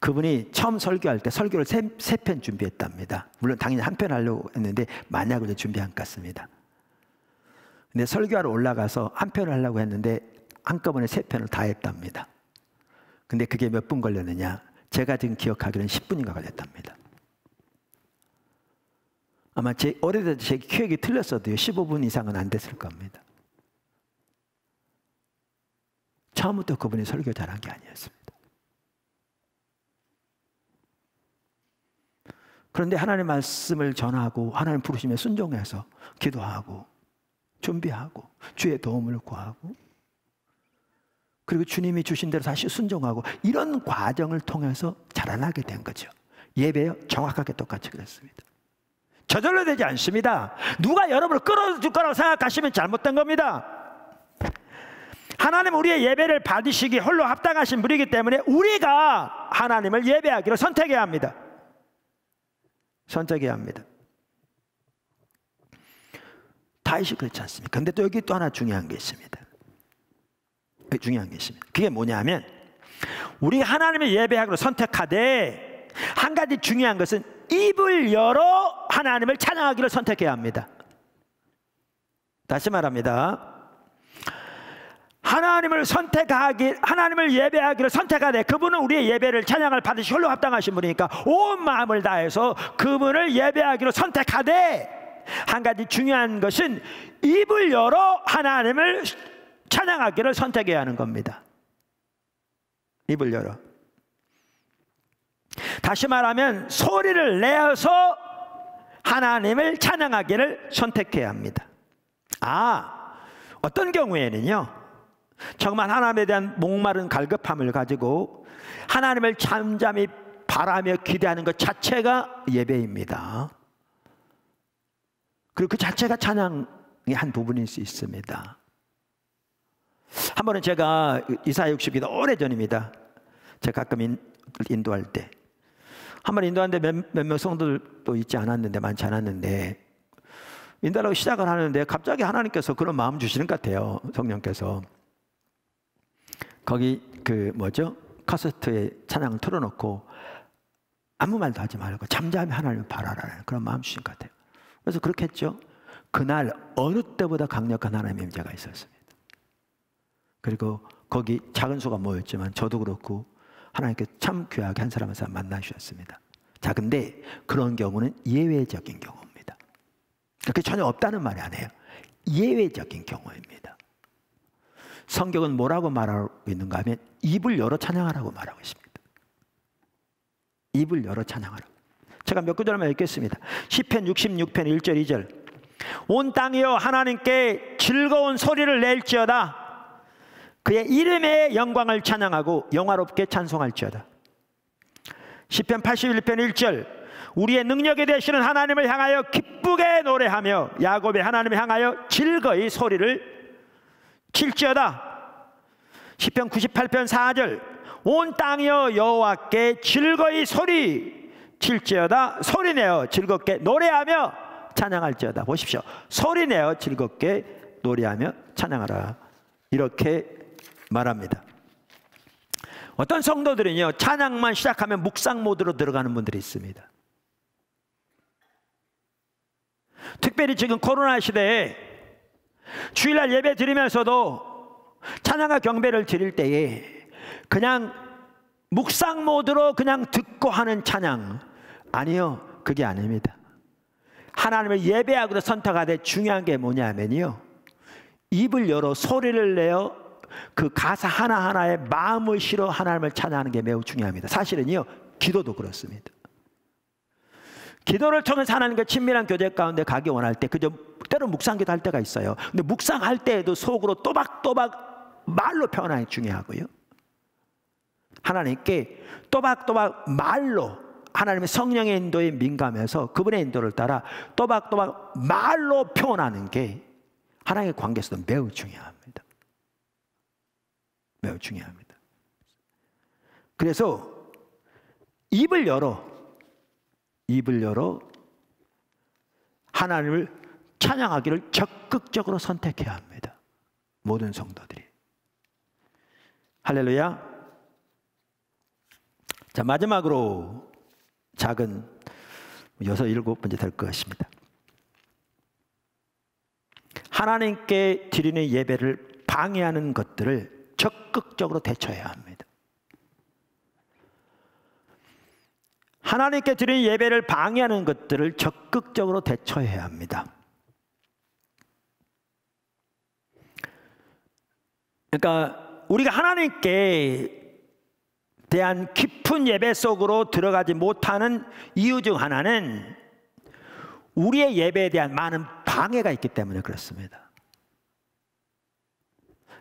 그분이 처음 설교할 때 설교를 세 편 준비했답니다. 물론 당연히 한 편 하려고 했는데 만약을 준비한 것 같습니다. 근데 설교하러 올라가서 한 편을 하려고 했는데 한꺼번에 3편을 다 했답니다. 근데 그게 몇 분 걸렸느냐? 제가 지금 기억하기로는 10분인가 걸렸답니다. 아마 오래돼서 제 기억이 틀렸어도요 15분 이상은 안 됐을 겁니다. 처음부터 그분이 설교 잘한 게 아니었습니다. 그런데 하나님의 말씀을 전하고 하나님 부르심에 순종해서 기도하고 준비하고 주의 도움을 구하고 그리고 주님이 주신 대로 다시 순종하고 이런 과정을 통해서 자라나게 된 거죠. 예배요? 정확하게 똑같이 그랬습니다. 저절로 되지 않습니다. 누가 여러분을 끌어줄 거라고 생각하시면 잘못된 겁니다. 하나님 우리의 예배를 받으시기 홀로 합당하신 분이기 때문에 우리가 하나님을 예배하기로 선택해야 합니다. 선택해야 합니다. 다윗이 그렇지 않습니까? 그런데 또 여기 또 하나 중요한 게 있습니다. 중요한 게 있습니다. 그게 뭐냐면 우리가 하나님을 예배하기로 선택하되 한 가지 중요한 것은 입을 열어 하나님을 찬양하기를 선택해야 합니다. 다시 말합니다. 하나님을 예배하기를 선택하되 그분은 우리의 예배를 찬양을 받으시 홀로 합당하신 분이니까 온 마음을 다해서 그분을 예배하기로 선택하되 한 가지 중요한 것은 입을 열어 하나님을 찬양하기를 선택해야 하는 겁니다. 입을 열어. 다시 말하면 소리를 내어서 하나님을 찬양하기를 선택해야 합니다. 어떤 경우에는요, 정말 하나님에 대한 목마른 갈급함을 가지고 하나님을 잠잠히 바라며 기대하는 것 자체가 예배입니다. 그리고 그 자체가 찬양의 한 부분일 수 있습니다. 한 번은 제가 이사야 60기도 오래전입니다. 제가 가끔 인도할 때 한 번 인도하는데 몇 명 성도들도 있지 않았는데, 많지 않았는데 인도하려고 시작을 하는데 갑자기 하나님께서 그런 마음 주시는 것 같아요. 성령께서 거기 카세트에 찬양을 틀어놓고 아무 말도 하지 말고 잠잠히 하나님을 바라라는 그런 마음 주신 것 같아요. 그래서 그렇게 했죠. 그날 어느 때보다 강력한 하나님의 임재가 있었습니다. 그리고 거기 작은 수가 모였지만 저도 그렇고 하나님께 참 귀하게 한 사람 한 사람 만나주셨습니다. 자, 근데 그런 경우는 예외적인 경우입니다. 그게 전혀 없다는 말이 아니에요. 예외적인 경우입니다. 성경은 뭐라고 말하고 있는가 하면 입을 열어 찬양하라고 말하고 있습니다. 입을 열어 찬양하라고. 제가 몇 구절만 읽겠습니다. 시편 66편 1절 2절. 온 땅이여 하나님께 즐거운 소리를 낼지어다. 그의 이름의 영광을 찬양하고 영화롭게 찬송할지어다. 시편 81편 1절. 우리의 능력이 되시는 하나님을 향하여 기쁘게 노래하며 야곱의 하나님을 향하여 즐거이 소리를 칠지어다. 시편 98편 4절. 온 땅이여 여호와께 즐거이 소리 칠지어다. 소리내어 즐겁게 노래하며 찬양할지어다. 보십시오. 소리내어 즐겁게 노래하며 찬양하라. 이렇게 말합니다. 어떤 성도들은요, 찬양만 시작하면 묵상 모드로 들어가는 분들이 있습니다. 특별히 지금 코로나 시대에 주일날 예배 드리면서도 찬양과 경배를 드릴 때에 그냥 묵상 모드로 그냥 듣고 하는 찬양, 아니요, 그게 아닙니다. 하나님을 예배하기로 선택하되 중요한 게 뭐냐면요, 입을 열어 소리를 내어 그 가사 하나하나에 마음을 실어 하나님을 찬양하는 게 매우 중요합니다. 사실은요, 기도도 그렇습니다. 기도를 통해서 하나님과 친밀한 교제 가운데 가기 원할 때 그저 때로 묵상기도 할 때가 있어요. 근데 묵상할 때에도 속으로 또박또박 말로 표현하는 게 중요하고요, 하나님께 또박또박 말로 하나님의 성령의 인도에 민감해서 그분의 인도를 따라 또박또박 말로 표현하는 게 하나님의 관계에서도 매우 중요합니다. 매우 중요합니다. 그래서 입을 열어 하나님을 찬양하기를 적극적으로 선택해야 합니다. 모든 성도들이. 할렐루야. 자, 마지막으로 작은 6, 7번째 될 것입니다. 하나님께 드리는 예배를 방해하는 것들을 적극적으로 대처해야 합니다. 하나님께 드리는 예배를 방해하는 것들을 적극적으로 대처해야 합니다. 그러니까 우리가 하나님께 대한 깊은 예배 속으로 들어가지 못하는 이유 중 하나는 우리의 예배에 대한 많은 방해가 있기 때문에 그렇습니다.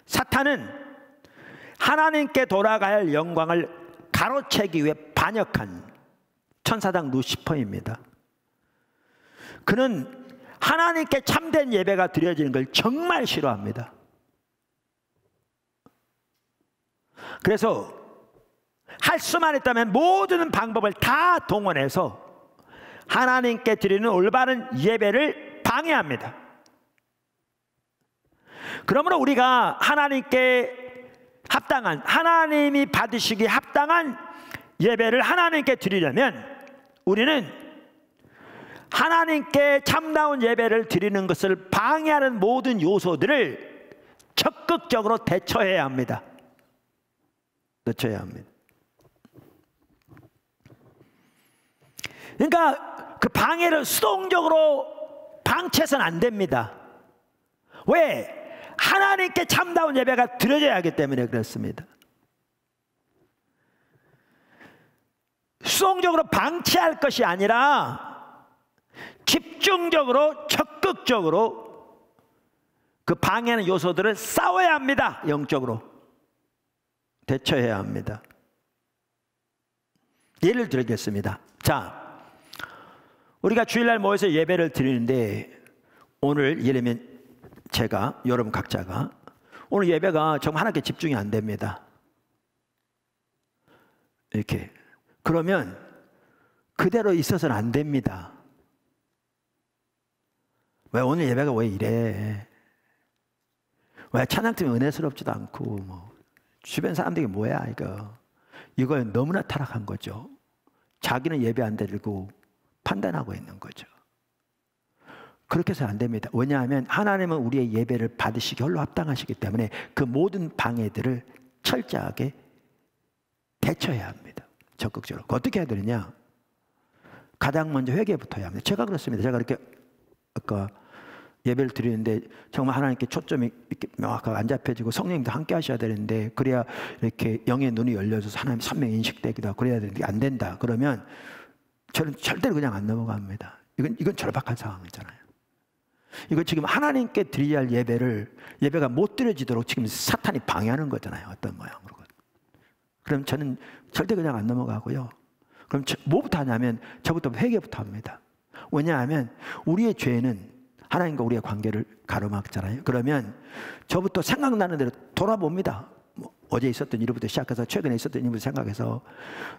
사탄은 하나님께 돌아가야 할 영광을 가로채기 위해 반역한 천사장 루시퍼입니다. 그는 하나님께 참된 예배가 드려지는 걸 정말 싫어합니다. 그래서 할 수만 있다면 모든 방법을 다 동원해서 하나님께 드리는 올바른 예배를 방해합니다. 그러므로 우리가 합당한, 하나님이 받으시기 합당한 예배를 하나님께 드리려면 우리는 하나님께 참다운 예배를 드리는 것을 방해하는 모든 요소들을 적극적으로 대처해야 합니다. 대처해야 합니다. 그러니까 그 방해를 수동적으로 방치해서는 안 됩니다. 왜? 하나님께 참다운 예배가 드려져야 하기 때문에 그렇습니다. 수동적으로 방치할 것이 아니라 집중적으로 적극적으로 그 방해하는 요소들을 싸워야 합니다. 영적으로 대처해야 합니다. 예를 들겠습니다. 자, 우리가 주일날 모여서 예배를 드리는데 오늘 예를 들면 제가, 여러분 각자가 오늘 예배가 정말 하나님께 집중이 안 됩니다. 이렇게 그러면 그대로 있어서는 안 됩니다. 왜 오늘 예배가 왜 이래? 왜 찬양팀이 은혜스럽지도 않고 뭐 주변 사람들이 뭐야 이거 너무나 타락한 거죠. 자기는 예배 안 드리고 판단하고 있는 거죠. 그렇게 해서는 안 됩니다. 왜냐하면 하나님은 우리의 예배를 받으시기 홀로 합당하시기 때문에 그 모든 방해들을 철저하게 대처해야 합니다. 적극적으로. 어떻게 해야 되느냐? 가장 먼저 회개부터 해야 합니다. 제가 그렇습니다. 제가 이렇게 아까 예배를 드리는데 정말 하나님께 초점이 이렇게 명확하게 안 잡혀지고 성령님도 함께 하셔야 되는데 그래야 이렇게 영의 눈이 열려져서 하나님 선명 인식되기도 하고 그래야 되는데 안 된다. 그러면 저는 절대로 그냥 안 넘어갑니다. 이건 절박한 상황이잖아요. 이거 지금 하나님께 드려야 할 예배가 못 드려지도록 지금 사탄이 방해하는 거잖아요. 어떤 모양으로. 그럼 저는 절대 그냥 안 넘어가고요. 그럼 뭐부터 하냐면 저부터 회개부터 합니다. 왜냐하면 우리의 죄는 하나님과 우리의 관계를 가로막잖아요. 그러면 저부터 생각나는 대로 돌아봅니다. 뭐 어제 있었던 일부터 시작해서 최근에 있었던 일부터 생각해서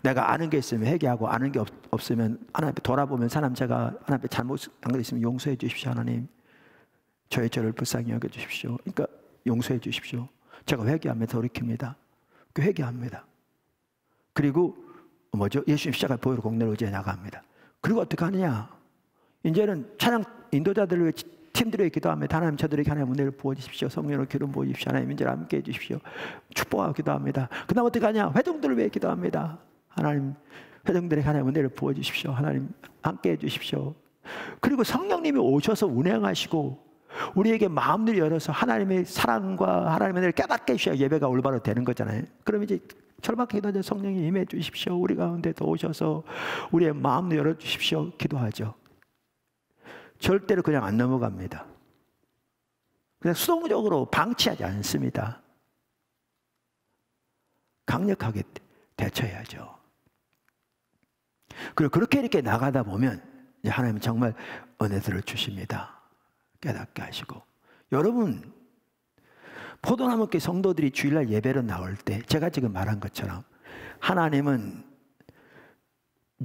내가 아는 게 있으면 회개하고 아는 게 없으면 하나님 앞에 돌아보면 제가 하나님 앞에 잘못한 거 있으면 용서해 주십시오. 하나님 저의 죄를 불쌍히 여겨 주십시오. 그러니까 용서해 주십시오. 제가 회개하면서 돌이킵니다. 그 회개합니다. 그리고 예수님 십자가 보혈 공로를 의지해 나갑니다. 그리고 어떻게 하느냐? 이제는 찬양 인도자들을 위해 팀들에게 기도합니다. 하나님 저들에게 하나님 은혜를 부어주십시오. 성령으로 기름 부어주십시오. 하나님 인제를 함께 해주십시오. 축복하고 기도합니다. 그 다음 어떻게 하냐? 회중들을 위해 기도합니다. 하나님 회중들에게 하나님 은혜를 부어주십시오. 하나님 함께 해주십시오. 그리고 성령님이 오셔서 운행하시고 우리에게 마음을 열어서 하나님의 사랑과 하나님의 은혜를 깨닫게 해주셔야 예배가 올바로 되는 거잖아요. 그럼 이제 절박하게 기도하죠. 성령님 임해 주십시오. 우리 가운데 더 오셔서 우리의 마음을 열어주십시오. 기도하죠. 절대로 그냥 안 넘어갑니다. 그냥 수동적으로 방치하지 않습니다. 강력하게 대처해야죠. 그리고 그렇게 이렇게 나가다 보면 하나님은 정말 은혜들을 주십니다. 깨닫게 하시고. 여러분 포도나무교회 성도들이 주일날 예배로 나올 때 제가 지금 말한 것처럼 하나님은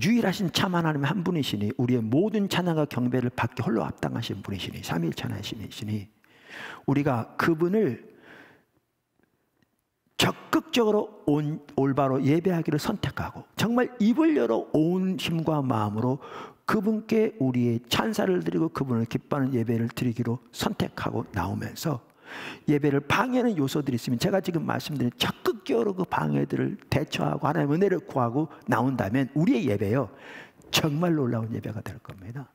유일하신 참 하나님 한 분이시니 우리의 모든 찬양과 경배를 받기 홀로 합당하신 분이시니 삼위일체하시니 우리가 그분을 적극적으로 올바로 예배하기를 선택하고 정말 입을 열어 온 힘과 마음으로 그분께 우리의 찬사를 드리고 그분을 기뻐하는 예배를 드리기로 선택하고 나오면서 예배를 방해하는 요소들이 있으면 제가 지금 말씀드린 적극적으로 그 방해들을 대처하고 하나님의 은혜를 구하고 나온다면 우리의 예배요 정말 놀라운 예배가 될 겁니다.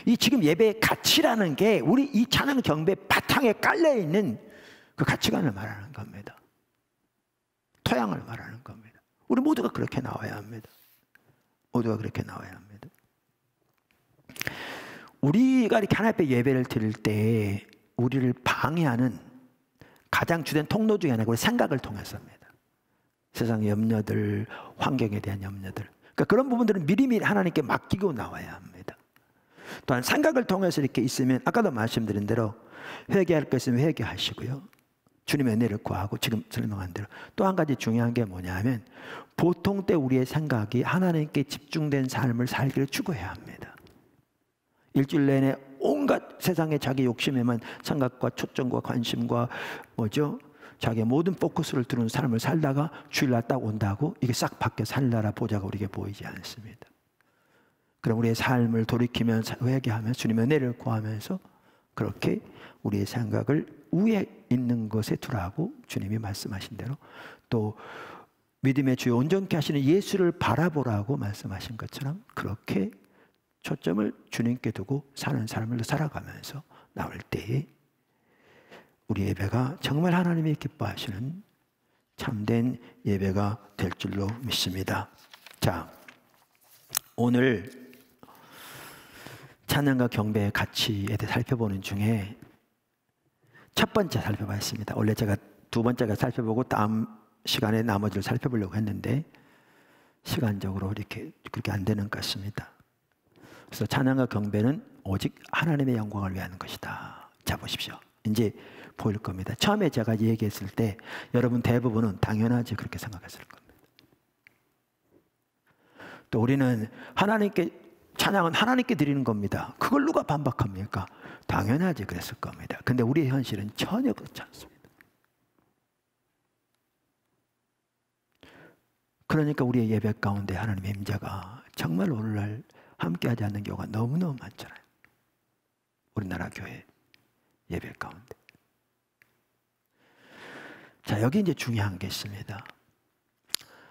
이 지금 예배의 가치라는 게 우리 이 찬양 경배 바탕에 깔려있는 그 가치관을 말하는 겁니다. 토양을 말하는 겁니다. 우리 모두가 그렇게 나와야 합니다. 모두가 그렇게 나와야 합니다. 우리가 이렇게 하나님 앞에 예배를 드릴 때 우리를 방해하는 가장 주된 통로 중에 하나가 우리 생각을 통해서입니다. 세상의 염려들, 환경에 대한 염려들. 그러니까 그런 부분들은 미리미리 하나님께 맡기고 나와야 합니다. 또한 생각을 통해서 이렇게 있으면 아까도 말씀드린 대로 회개할 것 있으면 회개하시고요. 주님의 은혜를 구하고 지금 설명한 대로 또 한 가지 중요한 게 뭐냐 하면 보통 때 우리의 생각이 하나님께 집중된 삶을 살기를 추구해야 합니다. 일주일 내내 온갖 세상의 자기 욕심에만 생각과 초점과 관심과 자기의 모든 포커스를 두는 삶을 살다가 주일날 딱 온다고 이게 싹 바뀌어서 하늘나라 보좌가 우리에게 보이지 않습니다. 그럼 우리의 삶을 돌이키면서 회개하면서 주님의 은혜를 구하면서 그렇게 우리의 생각을 위에 있는 것에 두라고 주님이 말씀하신 대로, 또 믿음의 주요 온전케 하시는 예수를 바라보라고 말씀하신 것처럼 그렇게 초점을 주님께 두고 사는 삶을 살아가면서 나올 때에 우리 예배가 정말 하나님이 기뻐하시는 참된 예배가 될 줄로 믿습니다. 자, 오늘 찬양과 경배의 가치에 대해 살펴보는 중에 첫 번째 살펴봤습니다. 원래 제가 두 번째가 살펴보고 다음 시간에 나머지를 살펴보려고 했는데 시간적으로 이렇게 그렇게 안 되는 것 같습니다. 그래서 찬양과 경배는 오직 하나님의 영광을 위한 것이다. 자, 보십시오. 이제 보일 겁니다. 처음에 제가 얘기했을 때 여러분 대부분은 당연하지 그렇게 생각했을 겁니다. 또 우리는 하나님께 찬양은 하나님께 드리는 겁니다. 그걸 누가 반박합니까? 당연하지 그랬을 겁니다. 근데 우리의 현실은 전혀 그렇지 않습니다. 그러니까 우리의 예배 가운데 하나님의 임재가 정말 오늘날 함께하지 않는 경우가 너무너무 많잖아요. 우리나라 교회 예배 가운데. 자, 여기 이제 중요한 게 있습니다.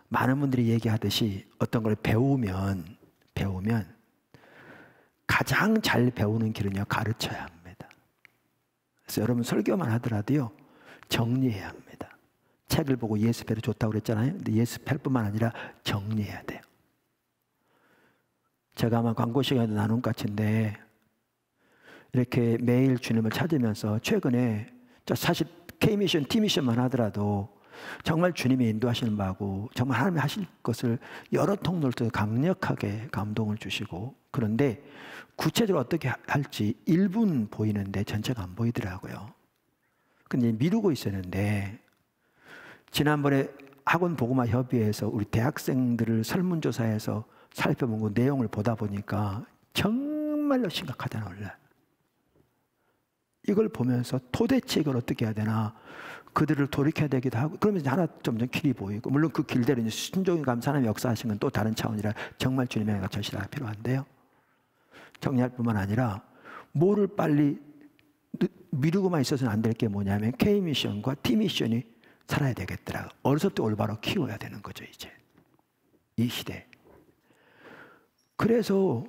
많은 분들이 얘기하듯이 어떤 걸 배우면 가장 잘 배우는 길은요, 가르쳐야 합니다. 그래서 여러분 설교만 하더라도요, 정리해야 합니다. 책을 보고 예습해도 좋다고 그랬잖아요. 근데 예습할 뿐만 아니라 정리해야 돼요. 제가 아마 광고 시간에도 나눈 것 같은데 이렇게 매일 주님을 찾으면서 최근에 사실 K미션, T미션만 하더라도 정말 주님이 인도하시는 바고 정말 하나님이 하실 것을 여러 통로로 강력하게 감동을 주시고, 그런데 구체적으로 어떻게 할지 일부는 보이는데 전체가 안 보이더라고요. 근데 미루고 있었는데 지난번에 학원 복음화 협의회에서 우리 대학생들을 설문조사해서 살펴본 그 내용을 보다 보니까 정말로 심각하다는 올라. 이걸 보면서 도대체 이걸 어떻게 해야 되나, 그들을 돌이켜야 되기도 하고, 그러면서 하나 점점 길이 보이고, 물론 그 길대로 이제 순종이 감사 하나님의 역사하신 건 또 다른 차원이라 정말 주님의 은혜가 절실하게 필요한데요. 정리할 뿐만 아니라 뭐를 빨리 미루고만 있어서는 안 될 게 뭐냐면 K미션과 T미션이 살아야 되겠더라. 어려서부터 올바로 키워야 되는 거죠, 이제. 이 시대. 그래서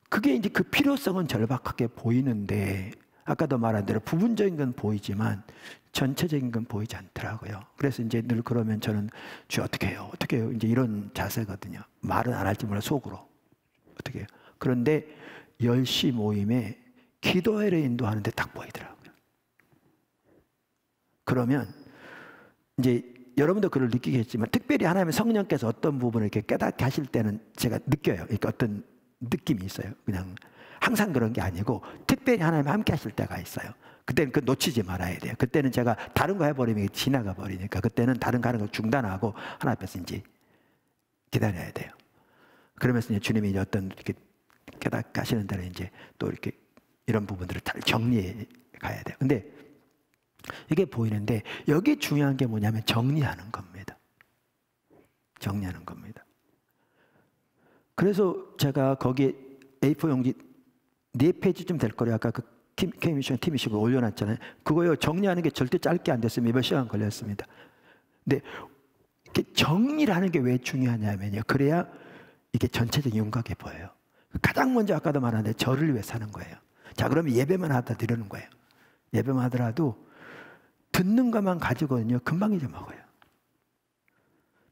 그게 이제 그 필요성은 절박하게 보이는데, 아까도 말한 대로 부분적인 건 보이지만 전체적인 건 보이지 않더라고요. 그래서 이제 늘 그러면 저는 주여 어떻게 해요? 어떻게 해요? 이제 이런 자세거든요. 말은 안 할지 몰라 속으로. 어떻게 해요? 그런데 10시 모임에 기도회를 인도하는데 딱 보이더라고요. 그러면 이제 여러분도 그걸 느끼겠지만 특별히 하나님의 성령께서 어떤 부분을 이렇게 깨닫게 하실 때는 제가 느껴요. 그러니까 어떤 느낌이 있어요. 그냥 항상 그런 게 아니고 특별히 하나님 함께 하실 때가 있어요. 그때는 그 놓치지 말아야 돼요. 그때는 제가 다른 거 해버리면 지나가 버리니까 그때는 다른 거 하는 걸 중단하고 하나 앞에서 이제 기다려야 돼요. 그러면서 이제 주님이 이제 어떤 이렇게 깨닫게 하시는 대로 이제 또 이렇게 이런 부분들을 잘 정리해 가야 돼요. 근데 이게 보이는데 여기 중요한 게 뭐냐면 정리하는 겁니다. 정리하는 겁니다. 그래서 제가 거기에 A4 용지 4페이지쯤 될 거래요. 아까 그 K미션, T미션을 올려놨잖아요. 그거요 정리하는 게 절대 짧게 안 됐으면 몇 시간 걸렸습니다. 근데 이렇게 정리를 하는 게 왜 중요하냐면요. 그래야 이게 전체적인 윤곽이 보여요. 가장 먼저 아까도 말한데 저를 위해 사는 거예요. 자, 그러면 예배만 하다 드리는 거예요. 예배만 하더라도 듣는 것만 가지고는요 금방 잊어먹어요.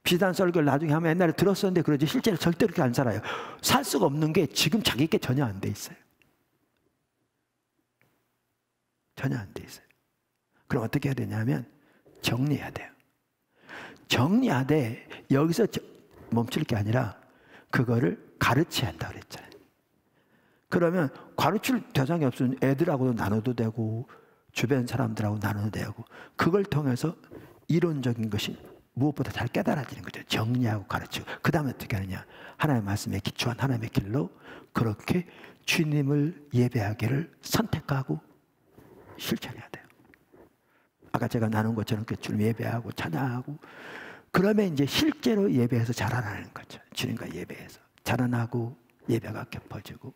비단 설교를 나중에 하면 옛날에 들었었는데 그러지 실제로 절대 그렇게 안 살아요. 살 수가 없는 게 지금 자기께 전혀 안 돼 있어요. 전혀 안 돼 있어요. 그럼 어떻게 해야 되냐면 정리해야 돼요. 정리하되 여기서 멈출 게 아니라 그거를 가르쳐야 한다고 그랬잖아요. 그러면 가르칠 대상이 없으면 애들하고도 나눠도 되고 주변 사람들하고 나눠도 되고 그걸 통해서 이론적인 것이 무엇보다 잘 깨달아지는 거죠. 정리하고 가르치고 그 다음에 어떻게 하느냐, 하나님의 말씀에 기초한 하나님의 길로 그렇게 주님을 예배하기를 선택하고 실천해야 돼요. 아까 아까 제가 나눈 것처럼 그 주님 예배하고 찬양하고, 그러면 이제 실제로 예배에서 자라나는 거죠. 주님과 예배에서 자라나고 예배가 깊어지고,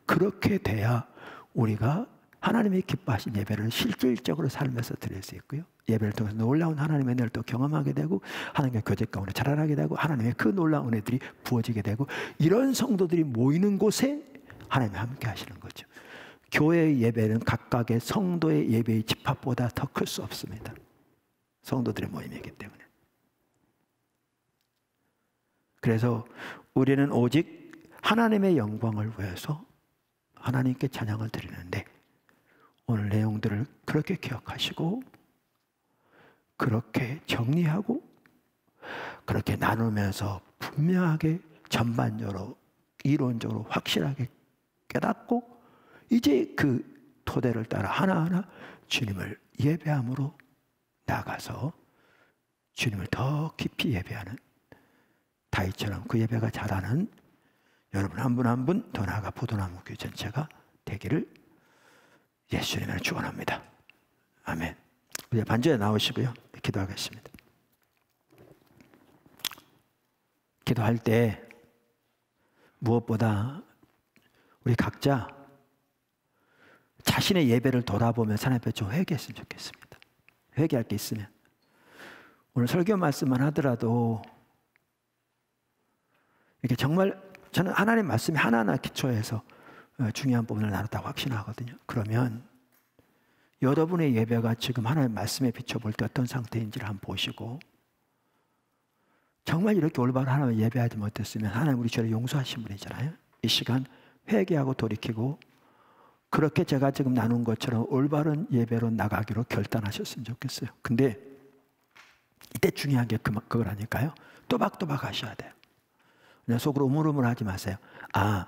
그렇게 돼야 우리가 하나님의 기뻐하신 예배를 실질적으로 살면서 드릴 수 있고요. 예배를 통해서 놀라운 하나님의 은혜를 또 경험하게 되고, 하나님과 교제 가운데 자라나게 되고, 하나님의 그 놀라운 은혜들이 부어지게 되고, 이런 성도들이 모이는 곳에 하나님이 함께 하시는 거죠. 교회의 예배는 각각의 성도의 예배의 집합보다 더 클 수 없습니다. 성도들의 모임이기 때문에. 그래서 우리는 오직 하나님의 영광을 위해서 하나님께 찬양을 드리는데, 오늘 내용들을 그렇게 기억하시고 그렇게 정리하고 그렇게 나누면서 분명하게 전반적으로 이론적으로 확실하게 깨닫고, 이제 그 토대를 따라 하나하나 주님을 예배함으로 나가서 주님을 더 깊이 예배하는, 다윗처럼 그 예배가 자라는 여러분 한 분 한 분, 더 나아가 포도나무 교회 전체가 되기를 예수님을 축원합니다. 아멘. 이제 반주에 나오시고요, 기도하겠습니다. 기도할 때 무엇보다 우리 각자 자신의 예배를 돌아보면서 하나님 앞에 좀 회개했으면 좋겠습니다. 회개할 게 있으면 오늘 설교 말씀만 하더라도 이렇게 정말 저는 하나님 말씀이 하나하나 기초해서 중요한 부분을 나눴다고 확신하거든요. 그러면 여러분의 예배가 지금 하나님 말씀에 비춰볼 때 어떤 상태인지를 한번 보시고, 정말 이렇게 올바로 하나님을 예배하지 못했으면 하나님 우리 죄를 용서하신 분이잖아요. 이 시간 회개하고 돌이키고 그렇게 제가 지금 나눈 것처럼 올바른 예배로 나가기로 결단하셨으면 좋겠어요. 근데 이때 중요한 게 그거라니까요. 또박또박 하셔야 돼요. 그냥 속으로 우물우물하지 마세요. 아,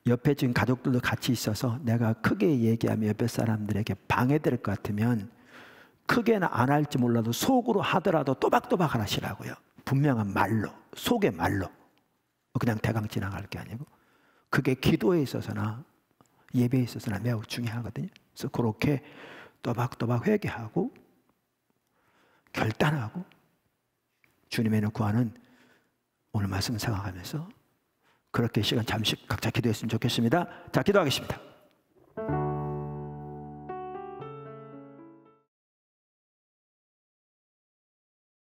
옆에 지금 가족들도 같이 있어서 내가 크게 얘기하면 옆에 사람들에게 방해될 것 같으면 크게는 안 할지 몰라도 속으로 하더라도 또박또박 하시라고요. 분명한 말로, 속의 말로. 그냥 대강 지나갈 게 아니고, 그게 기도에 있어서나 예배에 있어서나 매우 중요하거든요. 그래서 그렇게 또박또박 회개하고 결단하고 주님의 은혜를 구하는 오늘 말씀을 생각하면서 그렇게 시간 잠시 각자 기도했으면 좋겠습니다. 자, 기도하겠습니다.